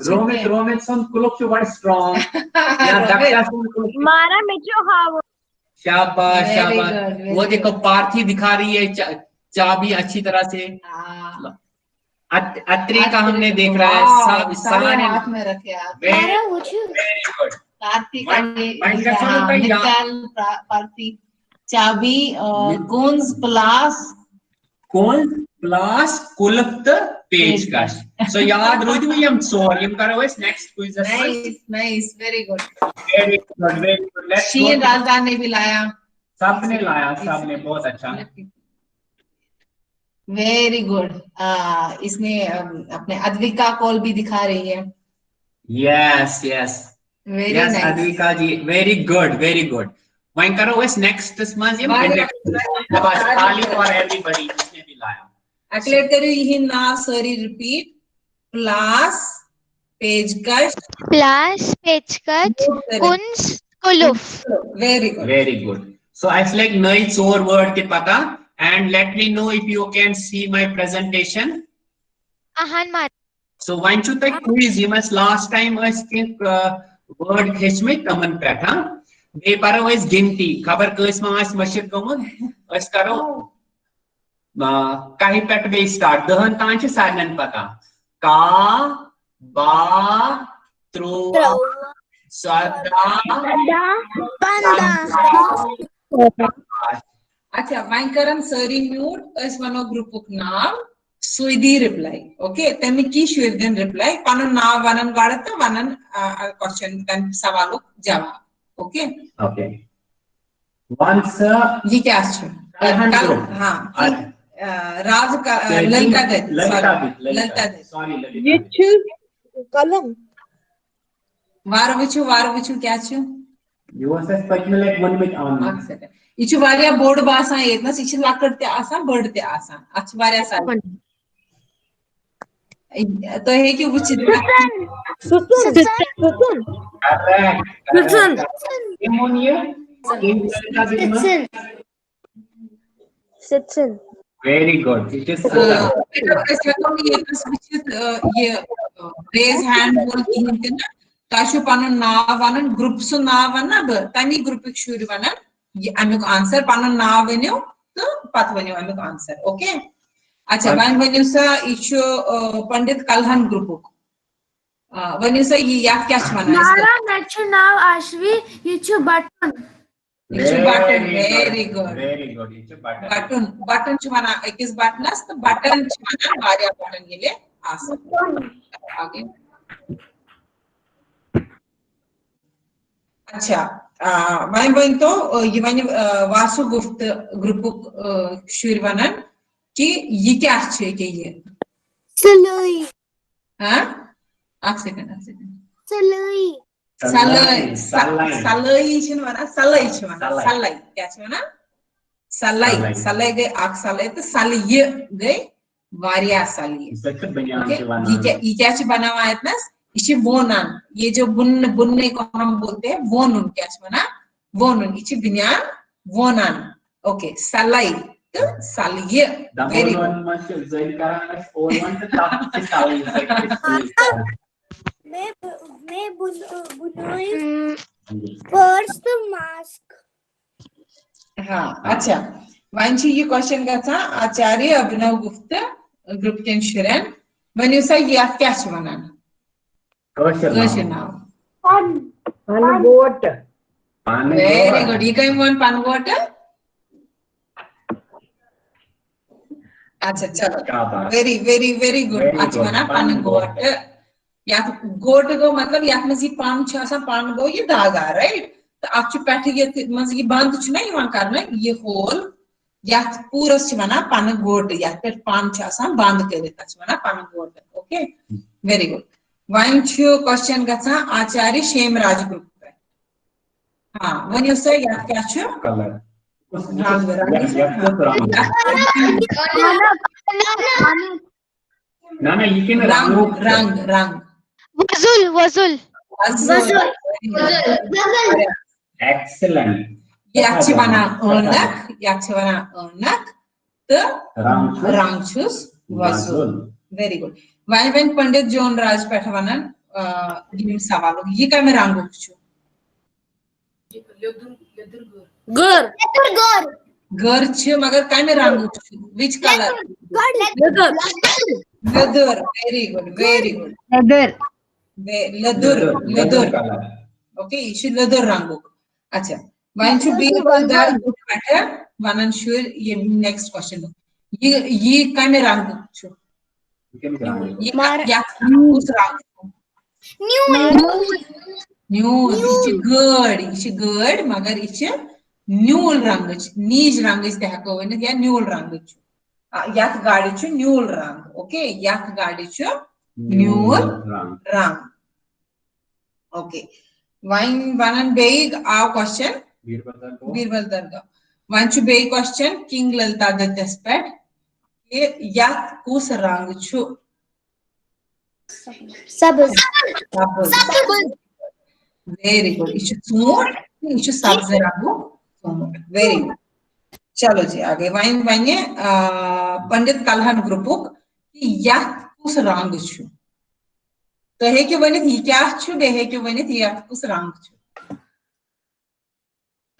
रोमित सुन कुलुप से बड़ा स्ट्रांग. या दक्षा सुन कुलुप मारा मिचो हाव. शाबाश शाबाश. वो देखो पार्थी दिखा रही है चाबी अच्छी तरह से. अत्रि का हमने देख रहा है सारे हाथ में रखे. Very good. पार्थी पार्थी चाबी कुंज प्लास कुल्फ पेचकश. सो याद रोज में हम चोर यम करो इस next quiz. Nice very good. Very good. Let's शीन राजदान ने भी लाया. सबने लाया, सबने बहुत अच्छा. Very good. इसमें अपने अद्विका कॉल भी दिखा रही है. Yes, yes. Very Yes, nice. Advika ji, very good, very good. वहीं करो वैसे next month ये ताली for everybody जिसने भी लाया. Accurate करो यही ना sorry repeat. Plus पेचकश. Plus पेचकश कुंस कुलुफ. Very good. Very good. So I select नई 4 word के पता and let me know if you can see my presentation. आहान मार. So वहीं चुन तक quiz ये मस last time इसके word खेच में कमन पे था. बे पारो इस गिनती खबर किस में इस मशीन को मुझ इस करो कहीं पेट बे स्टार्ट दहन तांचे सारनन पता का बा त्रो सदा अच्छा वहीं करन सरी म्यूट इस वनो ग्रुप नाम सुइदी रिप्लाई ओके तमी की शुद्दन रिप्लाई पानो नाम वनन गाड़ता वनन क्वेश्चन तन सवालों जवाब ओके ओके once ये क्या है कल हाँ राज का ललिता दे sorry ये चीज कलम वार विचु क्या छु you was speculate one bit on इचु वारिया बोर्ड बासा येत ना इचु लाकड़ ते आसान बोर्ड ते आसान अच्छ वारिया सा तो है कि उचित Sitson. very good it is ये raise hand बोल की हिंदी ना ताशु पानो नाव वनन ग्रुप सु नाव वना ब तमी ग्रुप एक शुरू वनन ये अमिक आंसर पानो नाव वन्यो तो पत वन्यो अमिक आंसर ओके अच्छा वन वन्यो सा इचु पंडित कलहन ग्रुप वन्यो सा ये याद क्या छवना है Nara nachu now Ashvi ichu button. इचु बटन वेरी गुड इचु button बटन छवना किस बटनस तो बटन छवना वारिया बटन के लिए आसान आगे अच्छा वहीं वहीं तो ये वहीं वासु गुफ्त ग्रुप शुरू वनन कि ये क्या है कि ये Salui. हाँ एक सेकंड Salui. सलाई छुना सलाई क्या छुना सलाई गए आख सलाई तो सलाई गए वारिया सलाई ये क्या ची बना हुआ है इतना इसी वोनन ये जो बुनने को हम बोलते हैं वोनुन क्या छुना वोनुन इसी बिन्यान वोनन ओके सलाई तो सलाई वेरी मैं बुनोई first mask. हाँ अच्छा वंशी ये क्वेश्चन का था आचार्य अभिनव गुप्ता ग्रुप के इंश्योरेंस वन्य सा ये आप क्या चुना क्वेश्चन नाउ पानगोट वेरी गुड ये कहीं वन पानगोट अच्छा चलो वेरी वेरी वेरी गुड अच्छा ना पानगोट या गोट गो मतलब या में जी पान छासा पान गो ये धागा राइट तो आप पैठ ये मतलब ये बंद छु ना ये करना ये होल या पूरा छवना पान गोट या पे पान छासा बंद कर देता छवना पान गोट ओके वेरी गुड वन छु क्वेश्चन गथा आचार्य शेमराज ग्रुप पे हां वन यू से या क्या छु कलर ना ये के रंग वजुल excellent याचवना ओनक तो रांगचुस वजुल वेरी गुड वाइवेन पंडित जोन राज पैठवनन ये सवाल ये का मैं रंग छु घर छ मगर का में रंग छु which colour leather very good leather okay issue leather रंगो अच्छा वन शु बी दर मैटर वन श्योर ये नेक्स्ट क्वेश्चन ये का में रंग छु ये या उस रंग न्यू इशु गुड मगर इशु न्यूल रंग नीज रंग इस तरह को वन या न्यूल रंग छु याक गाड़ी छु न्यूल रंग ओके याक गाड़ी छु न्यूल रंग Okay. One and big our question. Birbal Darga. One to big question. King Lalita Despet. Ye yat kus rang chu. Sabz. Very good. Ichu smooth. Ichu sabze rangu. Very good. चलो जी आगे वाइन वाइने पंडित कलहन ग्रुपुक कि यह कुछ रंग छु तो है कि वनित ये क्या छु बे है कि वनित यह कुछ रंग छु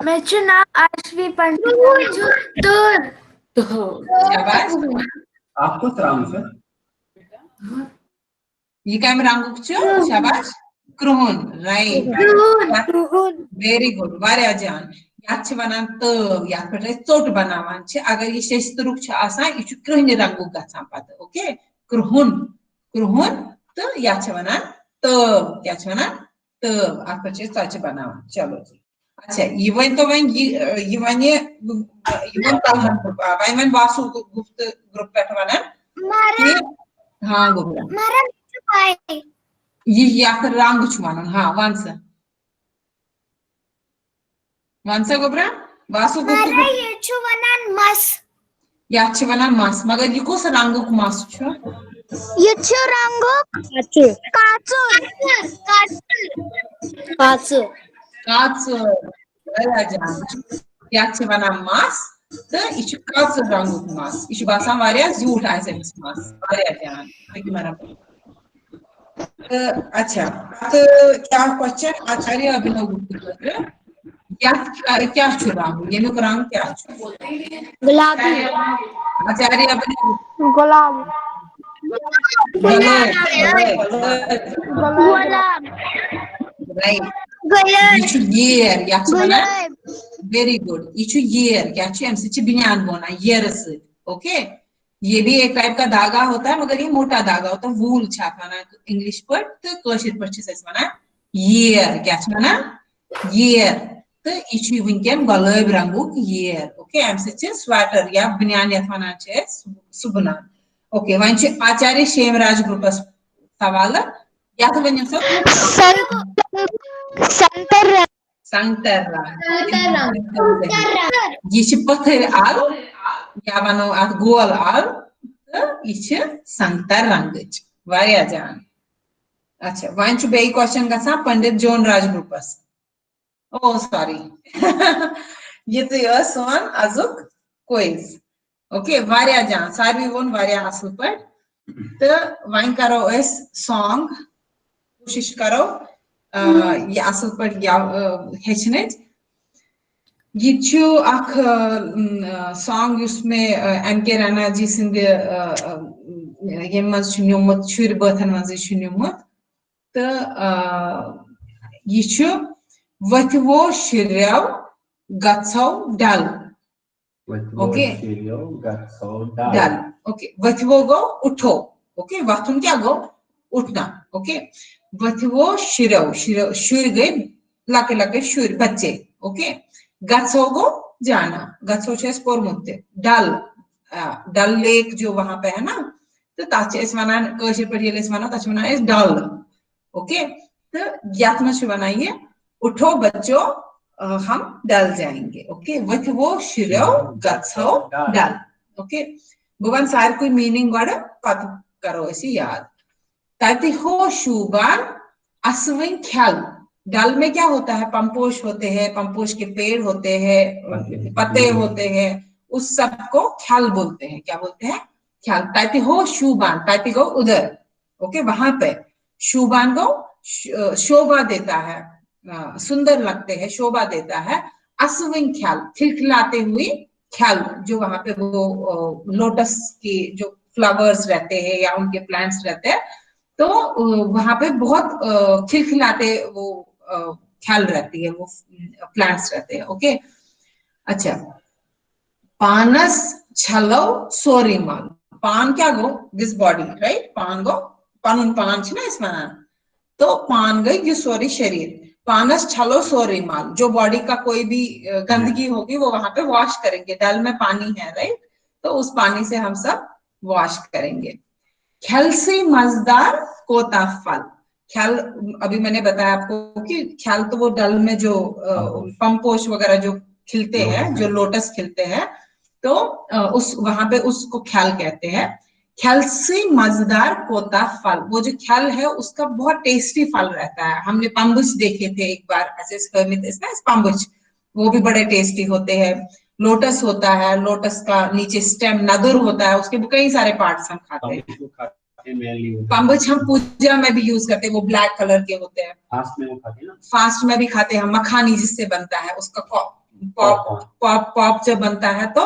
मैं नाम आश्वी पंडित तो शाबाश आपको रंग छु ये क्या में रंग छु शाबाश क्रोहन राइट वेरी गुड वारे आजान याद छ वनान तव याद पे चोट बनावान छ अगर ये शेस्तरुक छ आसान ये क्रोहन रंगु गछान पत ओके क्रोहन क्रोहन तो याद छ वनान तव क्या छ वनान तव आप पे सच बनावान चलो जी अच्छा ये वन तो वन ये one Kalhana group one Vasu गुप्त ग्रुप पे वनान हां गोबरा मारा पाए ये या रंग छ वनान हां वंसा गोबरा वासु मारा ये छु वनान मस या छ वनान मास मगर ये कोस रंग को मास छ ये छु रंग काचु काचु वाला जान या छ वनान मास तो ये छ काचु रंग को मास ये छ बासा वारिया झूठ आसे मास वारिया जान हमारा अच्छा तो क्या क्वेश्चन आचार्य अभिनव गुप्ता क्या छु रंग ये नु रंग क्या छु गुलाबी आचार्य अपने गुलाब राइट ये छु year या छु वना वेरी गुड ये छु year क्या छु एमसी छु बिन्यान बोना years ओके ये भी एक टाइप का धागा होता है मगर ये मोटा धागा होता है वूल छापना इंग्लिश पर तो कोशिश पर से वना year क्या छु वना year तो इचु विंकेन गलब रंगु year ओके एमसी छु स्वेटर या बिन्यान यथाना चे सुबना ओके वन छु आचार्य शेमराज ग्रुप सवाल या तो वन्य सब संतर ये छु पत्थर आल या वनो at गोल आल तो ये छु संतर रंग वारिया जान अच्छा वन छु बे क्वेश्चन गसा पंडित जोन राज ग्रुपस Oh, sorry. ये तो ये सोन अजुक क्विज. Okay, वारिया जान. सारी वन वारिया असल पर. तो वाइन करो इस song. कोशिश करो. ये असल पर या हेचने. ये चु आख song उसमें M.K. राणा जी सिंधे ये मज़ चुनियोमत चुर बर्थन मज़े चुनियोमत. तो ये चु वथवो शिर्याव गच्छो डल ओके डल ओके वथवो गो उठो ओके वथुन क्या गो उठना ओके वथवो शिर्याव शिर्याव शुर गए लके लके शुर बच्चे ओके गच्छो गो जाना गच्छो चेस पर मुद्दे डल लेक जो वहां पे है ना तो ताचे इस वनान कोशिश पर ये इस वनान ताचे वनान इस डल ओके तो याद में शु बनाइए उठो बच्चों हम डल जाएंगे ओके वथवो शिर्यो गच्छो डल ओके बुवन सार कोई मीनिंग वाला पत करो ऐसी याद ताकि हो शुबान असविन ख्याल डल में क्या होता है पंपोश होते हैं पंपोश के पेड़ होते हैं पत्ते होते हैं उस सब को ख्याल बोलते हैं क्या बोलते हैं ख्याल ताकि हो शुबान ताकि को उधर ओके वहां पे शुबान को शोभा देता है सुंदर लगते हैं शोभा देता है असविन ख्याल खिलखिलाते हुए ख्याल जो वहां पे वो लोटस के जो फ्लावर्स रहते हैं या उनके प्लांट्स रहते हैं तो वहां पे बहुत खिलखिलाते वो ख्याल रहती है वो प्लांट्स रहते हैं ओके अच्छा पानस छलो सोरीमाल पान क्या गो दिस बॉडी राइट पान गो पानुन पान छे ना इसमें तो पान गई ये सोरी शरीर पानस छलो सोरी माल जो बॉडी का कोई भी गंदगी होगी वो वहां पे वॉश करेंगे डल में पानी है राइट तो उस पानी से हम सब वॉश करेंगे खेलसी मजदार कोता फल ख्याल अभी मैंने बताया आपको कि ख्याल तो वो डल में जो पंपोश वगैरह जो खिलते हैं, जो लोटस खिलते हैं, तो उस वहां पे उसको ख्याल कहते हैं। ख्याल से मजेदार कोता फल, वो जो ख्याल है उसका बहुत टेस्टी फल रहता है। हमने पंबुच देखे थे एक बार ऐसे पंबुच, वो भी बड़े टेस्टी होते हैं। लोटस होता है, लोटस का नीचे स्टेम नदुर होता है, उसके कई सारे पार्ट्स हम खाते हैं। पंबुच हम पूजा में भी यूज करते हैं, वो ब्लैक कलर के होते हैं। फास्ट में वो खाते हैं ना, फास्ट में भी खाते हैं। मखानी जिससे बनता है, उसका पॉप जब बनता है तो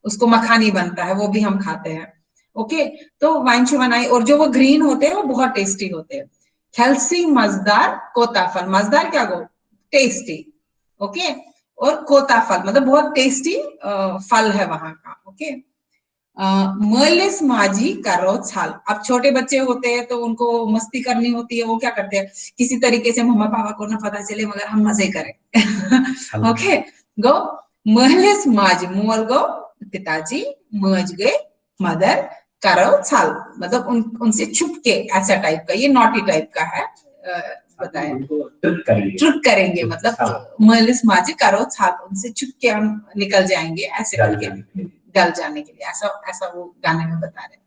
उसको मखानी बनता है, वो भी हम खाते हैं। ओके, तो वाइनशु बनाई, और जो वो ग्रीन होते हैं वो बहुत टेस्टी होते हैं। हेल्सी मजदार कोताफल, मजदार क्या गो, टेस्टी। ओके, और कोताफल मतलब बहुत टेस्टी फल है वहां का। ओके, मलिस माजी करो छाल। अब छोटे बच्चे होते हैं तो उनको मस्ती करनी होती है, वो क्या करते हैं, किसी तरीके से मम्मा पापा को ना पता चले मगर हम मजे करें। ओके, गो मलिस माजी, मोल गो पिताजी, मज गए मदर, करो छाल मतलब उनसे छुप के, ऐसा टाइप का, ये नॉटी टाइप का है, बताया ट्रिक करेंगे मतलब मलिस माजी करो छाल, उनसे छुप के हम निकल जाएंगे ऐसे करके, डल जाने के लिए, ऐसा ऐसा वो गाने में बता रहे हैं।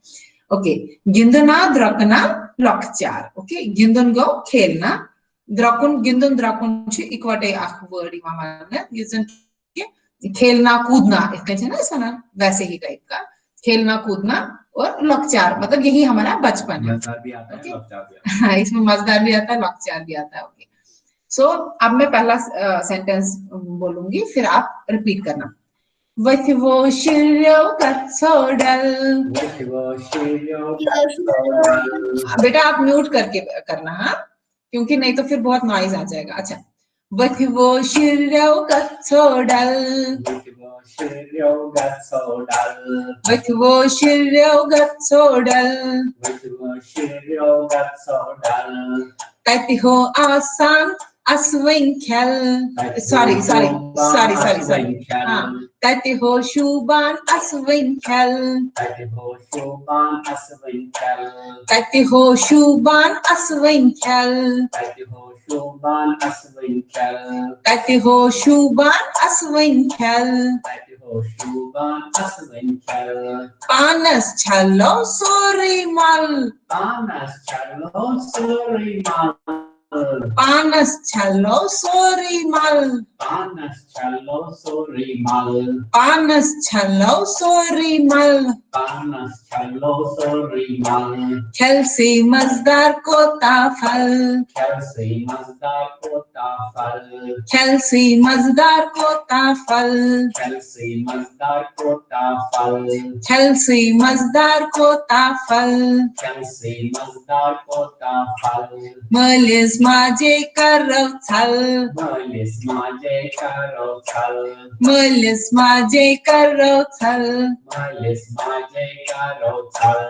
ओके, गिंदना द्रकना लॉकचार। ओके, गिंदन गो खेलना, द्रकुन गिंदन द्रकुन छ इकवटे आख वर्ड माने गिंदन खेलना कूदना, इसका ना ऐसा ना वैसे ही टाइप का, खेलना कूदना, और लॉकचार मतलब यही हमारा बचपन है। okay? इसमें मजेदार भी आता है, लॉकचार भी आता है। ओके, सो अब मैं पहला सेंटेंस बोलूंगी, फिर आप रिपीट करना। वो बेटा आप म्यूट करके करना, हाँ, क्योंकि नहीं तो फिर बहुत नॉइज आ जाएगा। अच्छा, वो कहती हो आसान अस्विंखल, सॉरी हाँ, कहती हो शुबान अस्विंखल, कहती हो शुबान अस्विंखल, कहती हो शुबान अस्विंखल, पानस छलो सोरी मल, पानस छलो सोरी मल, पानस छलो सोरी मल, पानस छलो सोरी मल, पानस छलो सोरी मल, पानस छलो सोरी मल, खेलसी मजदार कोताफल, खेलसी मजदार कोताफल, खेलसी मजदार कोताफल, खेलसी मजदार कोताफल, खेलसी मजदार कोताफल, खेलसी मजदार कोताफल, मलिस माजे करो छल, मलिस माजे करो छल, मलिस माजे करो छल, मलिस माजे करो छल,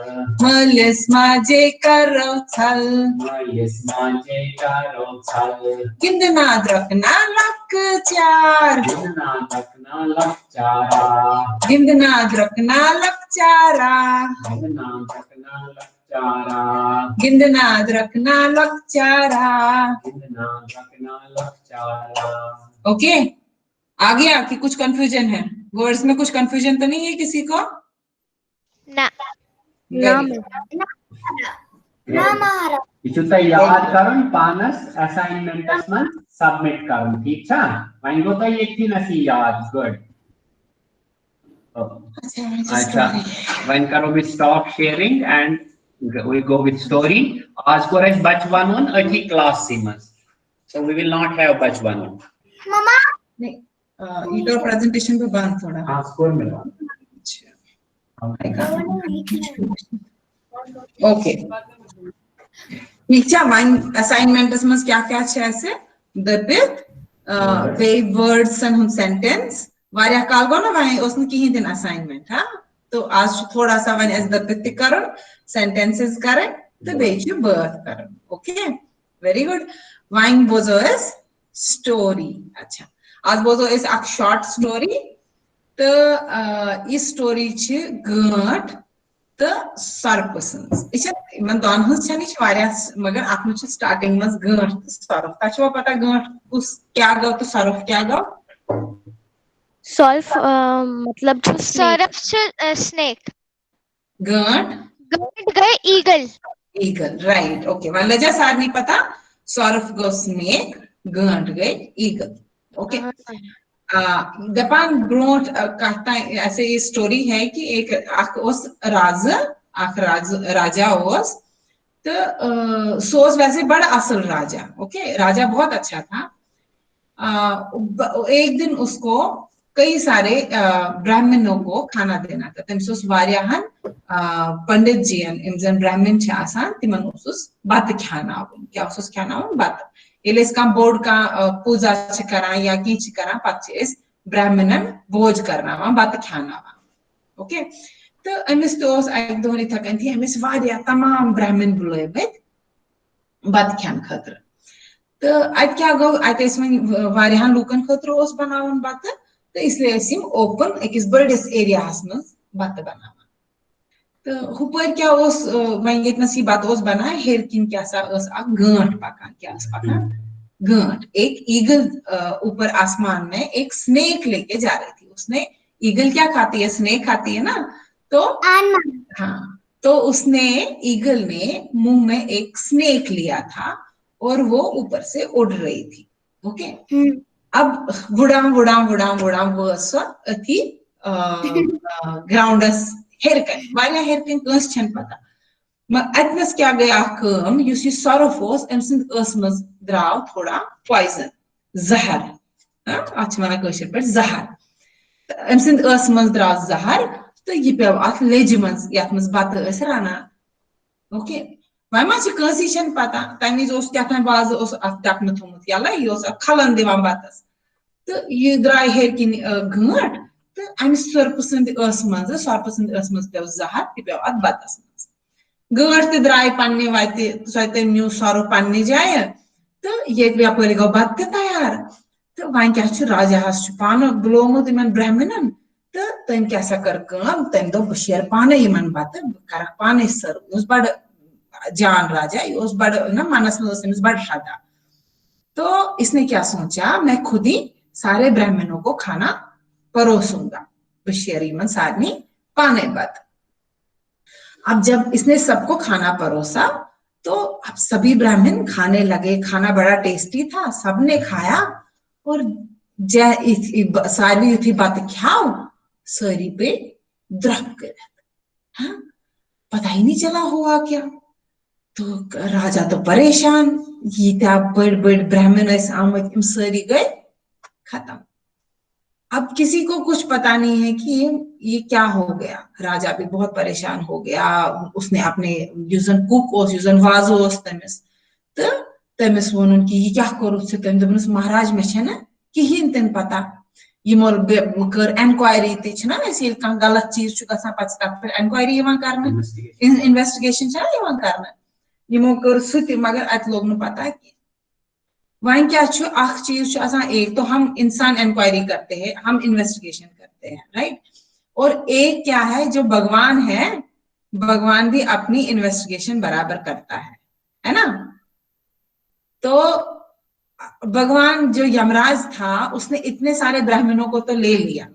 मलिस माजे करो छल, मलिस माजे करो छल, गिंदना द्रकना लकचार, गिंदना द्रकना लकचारा, गिंदना द्रकना लकचारा, गिंदना द्रकना लकचारा, गिंदना द्रकना लकचारा, गिंदना द्रकना लकचारा। ओके, आ गया कि कुछ कंफ्यूजन है? वर्ड्स में कुछ कंफ्यूजन तो नहीं है किसी को? ना महाराज इचुता याद करन पानस असाइनमेंट्स में सबमिट करन, ठीक छा? वहीं को तो एक थी नसी याद, गुड। अच्छा, when करो we stop sharing and we go with story. आज को रह बच बनून अठी class सीमस, so we will not have बच बनून। मम्मा नहीं, इधर प्रेजेंटेशन पे बंद थोड़ा। हाँ, स्कोर में बंद। ओके, ठीक है। असाइनमेंट्स में क्या क्या है ऐसे दबित वे वर्ड्स एंड हम सेंटेंस वारिया काल गो ना वहीं उसने की ही दिन असाइनमेंट, हाँ, तो आज थोड़ा सा वहीं एस दबित करो, सेंटेंसेस करें तो बेच बर्थ करो। Okay, very good. वहीं बोझो इस स्टोरी। अच्छा, आज बोझो इस एक शॉर्ट स्टोरी, तो इस स्टोरी छ गांठ तो सर्फ इन दोन मगर अत स्टार्टिंग मज गंठ सर्फ तह पता गंठ कुस क्या गो तो सर्फ क्या गो सॉल्व मतलब जो सरफ स्नेक गंठ गंट गए eagle eagle right okay one लजा सारनी पता सर्फ गो स्नेक गंठ गई ईगल ओके दपान ब्रोट कहता ऐसे ये स्टोरी है कि एक राजा ओस तो सोस वैसे बड़ा असल राजा ओके राजा बहुत अच्छा था एक दिन उसको कई सारे ब्राह्मणों को खाना देना था तमिस वारियाहन पंडित जीन इमजन ब्राह्मण छ आसान तिमन बत खानावन क्या खानावन बत ये बोर्ड का पूजा करा या की करा पे ब्राह्मणन भोज करना बत खाना ओके तो अमिस अक दोन इथ कन अमिस तमाम ब्राह्मण बुलत बत खान खतर तो अत क्या गो अत वन लूकन खतर बनावन बत तो इसलिए ओपन अकिस बड़िस एरियास मज बत बना तो हुपर क्या वन ये बत बना हेर किन क्या गंठ पकान क्या पकान गंठ एक ईगल ऊपर आसमान में एक स्नेक लेके जा रही थी उसने ईगल क्या खाती है स्नेक खाती है ना तो हाँ तो उसने ईगल ने मुंह में एक स्नेक लिया था और वो ऊपर से उड़ रही थी ओके अब वुडाम वुडाम वुडाम वुडाम वो अथी ग्राउंडस हेरकन वारिया हेरकन कस छन पता अतनस क्या गया कम युस सर्फ मज द्राव थोड़ा पॉइजन जहर अत वन पे जहर अम मज द्राव जहर तो यह पे अत लेज मज ये मज बत राना ओके वन मा पता तम विज क्या बाज डकन थोमुत यला यह खलन दिवान बतस तो यह द्राय हेर किन गंठ तो अमि सर्प मज पे जहर तह पे अत बतस मज गंठ तो द्राय पन्ने वत सो न्यू सर्फ पन्ने जाए तो ये यपर गो बत तैयार तो वन क्या राजा पान बुलोमुत इन ब्राह्मणन तो तम क्या कर तम दो बह शेर पाने इन बत कर पाने सर्व बड़ जान राजा यह बड़ ना मनस मज बड़ श्रद्धा तो इसने क्या सोचा मैं खुद ही सारे ब्राह्मणों को खाना परोसूंगा बशेरी मन सारनी पाने बत अब जब इसने सबको खाना परोसा तो अब सभी ब्राह्मण खाने लगे खाना बड़ा टेस्टी था सबने खाया और सारी थी बात खाओ सारी पे द्रक कर हाँ पता ही नहीं चला हुआ क्या तो राजा तो परेशान ये बड़ बड़ ब्राह्मण आमद सारी गए खत्म अब किसी को कुछ पता नहीं है कि ये क्या हो गया राजा भी बहुत परेशान हो गया उसने अपने युजन कुक युजन वाजो तमिस तो तमिस वोन कि क्या करो तम दोपनस महाराज मे ना कहीं तन पता यमो कर एनक्वायरी तना गलत चीज पे एनक्वायरी इन्वेस्टिगेशन कर यमो कर मगर अत लोग न पता वन क्या चीज एक तो हम इंसान इंक्वायरी करते हैं हम इन्वेस्टिगेशन करते हैं राइट और एक क्या है जो भगवान है भगवान भी अपनी इन्वेस्टिगेशन बराबर करता है ना तो भगवान जो यमराज था उसने इतने सारे ब्राह्मणों को तो ले लिया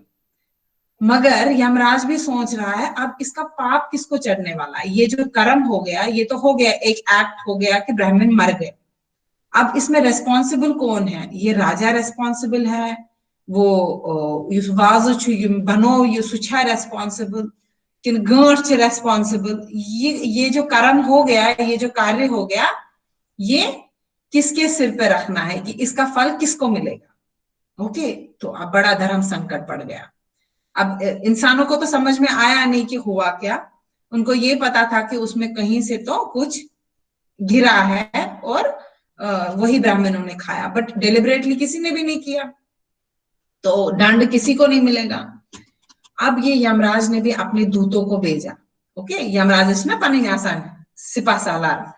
मगर यमराज भी सोच रहा है अब इसका पाप किसको चढ़ने वाला है ये जो कर्म हो गया ये तो हो गया एक एक्ट हो गया कि ब्राह्मण मर गए अब इसमें रेस्पॉन्सिबल कौन है ये राजा रेस्पॉन्सिबल है वो बनो ये रेस्पॉन्सिबल कि गंठ रेस्पॉन्सिबल ये जो कर्म हो गया ये जो कार्य हो गया ये किसके सिर पे रखना है कि इसका फल किसको मिलेगा ओके तो अब बड़ा धर्म संकट पड़ गया अब इंसानों को तो समझ में आया नहीं कि हुआ क्या उनको ये पता था कि उसमें कहीं से तो कुछ गिरा है और वही ब्राह्मणों ने खाया बट डिलिबरेटली किसी ने भी नहीं किया तो दंड किसी को नहीं मिलेगा अब ये यमराज ने भी अपने दूतों को भेजा ओके यमराज ना पनी आसान सिपा सालार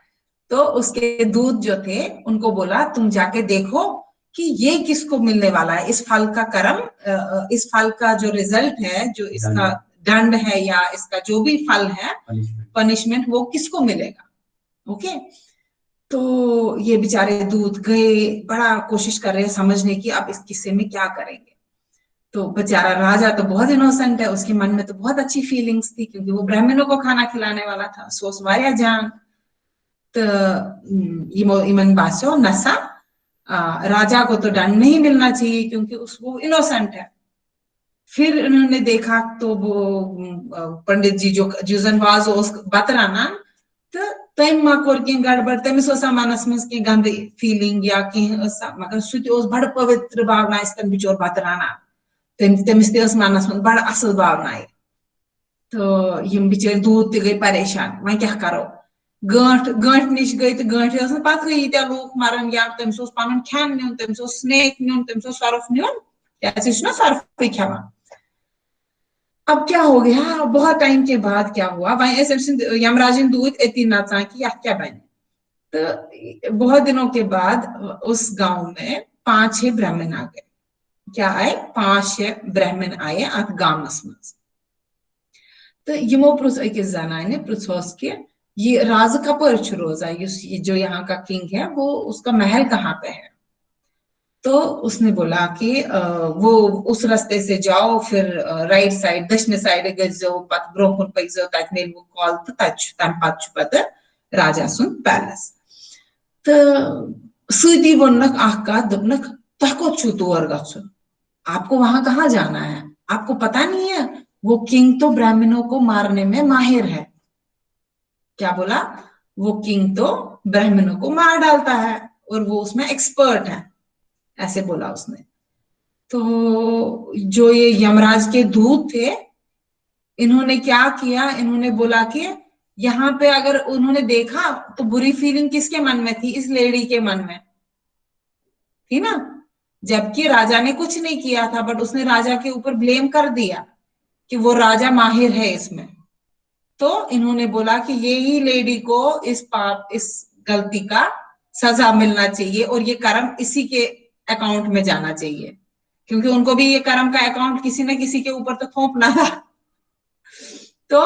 तो उसके दूत जो थे उनको बोला तुम जाके देखो कि ये किसको मिलने वाला है इस फल का कर्म इस फल का जो रिजल्ट है जो इसका दंड है या इसका जो भी फल है, पनिशमेंट, वो किसको मिलेगा। ओके, तो ये बेचारे दूत गए, बड़ा कोशिश कर रहे हैं समझने की अब इस किस्से में क्या करेंगे। तो बेचारा राजा तो बहुत इनोसेंट है, उसके मन में तो बहुत अच्छी फीलिंग्स थी क्योंकि वो ब्राह्मणों को खाना खिलाने वाला था, सोच वाया जान। तो इमन बासो नसा, राजा को तो दंड नहीं मिलना चाहिए क्योंकि वो इनोसेंट है। फिर उन्होंने देखा तो वो पंडित जी जो जुजनवाज बतराना तो तम कोर गड़बड़, तमिस मनस मज कह गंद फीलिंग या कह, मगर सह बड़ पवित्र भावना तन बिचोर बतराना, तमिस तस मनस मज बड़ असल भावना। तो यम बिचार दूत गई परेशान, वह क्या करो, गंठ निश गई तो गंठ पत गई यीत्या लूक मरन, या तमिस पन खेन नुन, तमिस स्नेक नुन, तमिस सर्फ नुन, सर्फ खेवान। अब क्या हो गया, बहुत टाइम के बाद क्या हुआ, वही यमराजन दूत एती नचा कि यह क्या बने। तो बहुत दिनों के बाद उस गांव में 5-6 ब्राह्मण आ गए। क्या आए, 5-6 ब्राह्मण आए अत गांवस मज। तो यमो प्रुस अकिस जनाने प्रुछोस कि ये राज कपर रोजा, जो यहाँ का किंग है वो उसका महल कहाँ पे है। तो उसने बोला कि वो उस रास्ते से जाओ, फिर राइट साइड दक्षिण साइड गजो, पत ब्रोकुन पैजो, तक मेल वो कॉल तो तच तन पत पत राजा सुन पैलेस। तो सीधी वनक आका दबनक तको छु तोर गछुन, आपको वहां कहाँ जाना है, आपको पता नहीं है वो किंग तो ब्राह्मणों को मारने में माहिर है। क्या बोला, वो किंग तो ब्राह्मणों को मार डालता है और वो उसमें एक्सपर्ट है, ऐसे बोला उसने। तो जो ये यमराज के दूत थे, इन्होंने क्या किया, इन्होंने बोला कि यहाँ पे अगर उन्होंने देखा तो बुरी फीलिंग किसके मन में थी, इस लेडी के मन में थी ना, जबकि राजा ने कुछ नहीं किया था, बट उसने राजा के ऊपर ब्लेम कर दिया कि वो राजा माहिर है इसमें। तो इन्होंने बोला कि यही लेडी को इस गलती का सजा मिलना चाहिए और ये कर्म इसी के अकाउंट में जाना चाहिए, क्योंकि उनको भी ये कर्म का अकाउंट किसी न किसी के ऊपर तो थोपना था। तो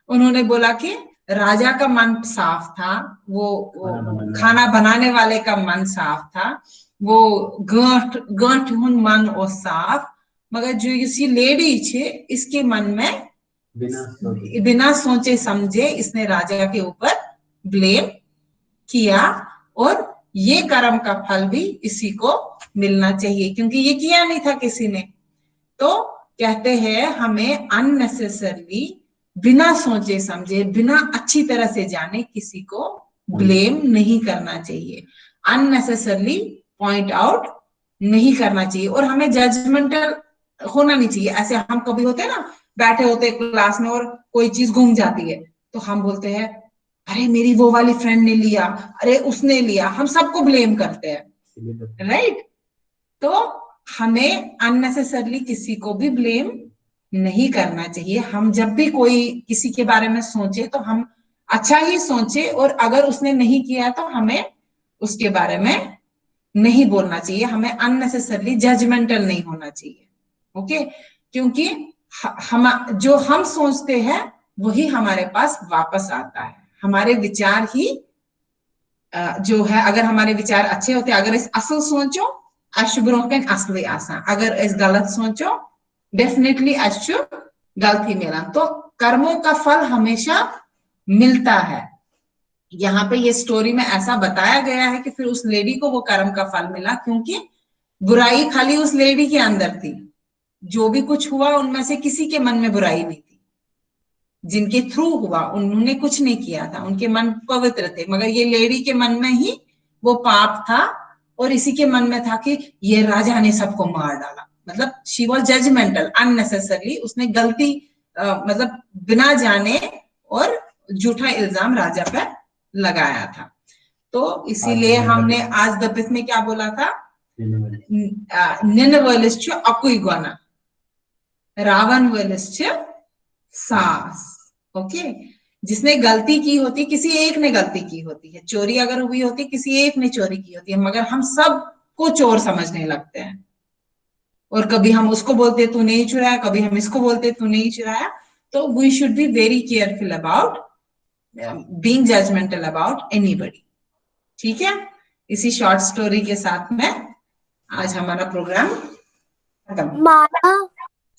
उन्होंने बोला कि राजा का मन साफ था, वो खाना बनाने वाले का मन साफ था, वो गांठ मन और साफ, मगर जो इसी लेडी छे इसके मन में बिना सोचे समझे इसने राजा के ऊपर ब्लेम किया और ये कर्म का फल भी इसी को मिलना चाहिए क्योंकि ये किया नहीं था किसी ने। तो कहते हैं हमें अननेसेसरली, बिना सोचे समझे, बिना अच्छी तरह से जाने किसी को ब्लेम नहीं करना चाहिए, अननेसेसरली पॉइंट आउट नहीं करना चाहिए और हमें जजमेंटल होना नहीं चाहिए। ऐसे हम कभी होते हैं ना, बैठे होते क्लास में और कोई चीज घूम जाती है तो हम बोलते हैं अरे मेरी वो वाली फ्रेंड ने लिया, अरे उसने लिया, हम सबको ब्लेम करते हैं, राइट। तो हमें अननेसेसरली किसी को भी ब्लेम नहीं करना चाहिए। हम जब भी कोई किसी के बारे में सोचे तो हम अच्छा ही सोचे और अगर उसने नहीं किया तो हमें उसके बारे में नहीं बोलना चाहिए, हमें अननेसेसरली जजमेंटल नहीं होना चाहिए। ओके, क्योंकि हम जो हम सोचते हैं वही हमारे पास वापस आता है। हमारे विचार ही जो है, अगर हमारे विचार अच्छे होते, अगर इस असल सोचो अशुभ असली आसान, अगर इस गलत सोचो डेफिनेटली अशुभ गलत ही मिला। तो कर्मों का फल हमेशा मिलता है। यहाँ पे ये स्टोरी में ऐसा बताया गया है कि फिर उस लेडी को वो कर्म का फल मिला क्योंकि बुराई खाली उस लेडी के अंदर थी। जो भी कुछ हुआ उनमें से किसी के मन में बुराई नहीं थी, जिनके थ्रू हुआ उन्होंने कुछ नहीं किया था, उनके मन पवित्र थे, मगर ये लेडी के मन में ही वो पाप था और इसी के मन में था कि ये राजा ने सबको मार डाला। मतलब शी वॉज जजमेंटल, अननेसेसरली उसने गलती मतलब बिना जाने और झूठा इल्जाम राजा पर लगाया था। तो इसीलिए हमने आज दबित में क्या बोला था, निनवलिश्च अकुई गोना, रावण वलिश्च सास। ओके, जिसने गलती की होती, किसी एक ने गलती की होती है, चोरी अगर हुई होती किसी एक ने चोरी की होती है, मगर हम सबको चोर समझने लगते हैं और कभी हम उसको बोलते तू नहीं चुराया, कभी हम इसको बोलते तू नहीं चुराया। तो we should be very careful about being judgemental about anybody. ठीक है, इसी शॉर्ट स्टोरी के साथ में आज हमारा प्रोग्राम खत्म। माना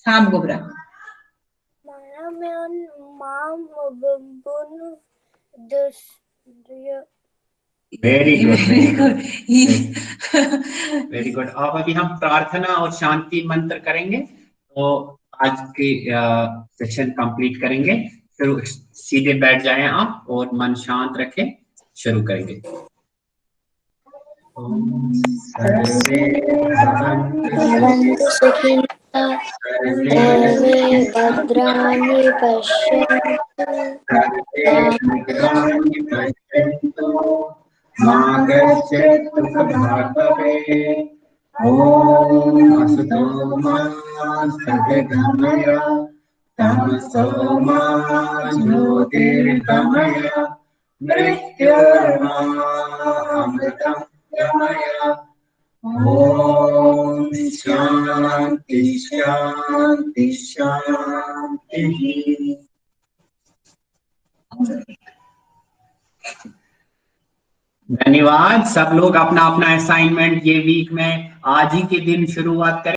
हाँ गोबरा। माना में माम बुन दस very very good, good. Very good. अब अभी हम प्रार्थना और शांति मंत्र करेंगे, तो आज के सेशन कंप्लीट करेंगे। फिर सीधे बैठ जाएं आप और मन शांत रखें, शुरू करेंगे। ओम सर्वे भवन्तु सुखिनः सर्वे भद्राणि पश्यन्तु मा कश्चित् दुःखभाग् भवेत्। ओम असतो मा सद्गमय तमसो मा ज्योतिर्गमय मृत्योर्मामृतं गमय। ओम शांति शांति शांति। धन्यवाद। सब लोग अपना अपना असाइनमेंट ये वीक में आज ही के दिन शुरुआत करें।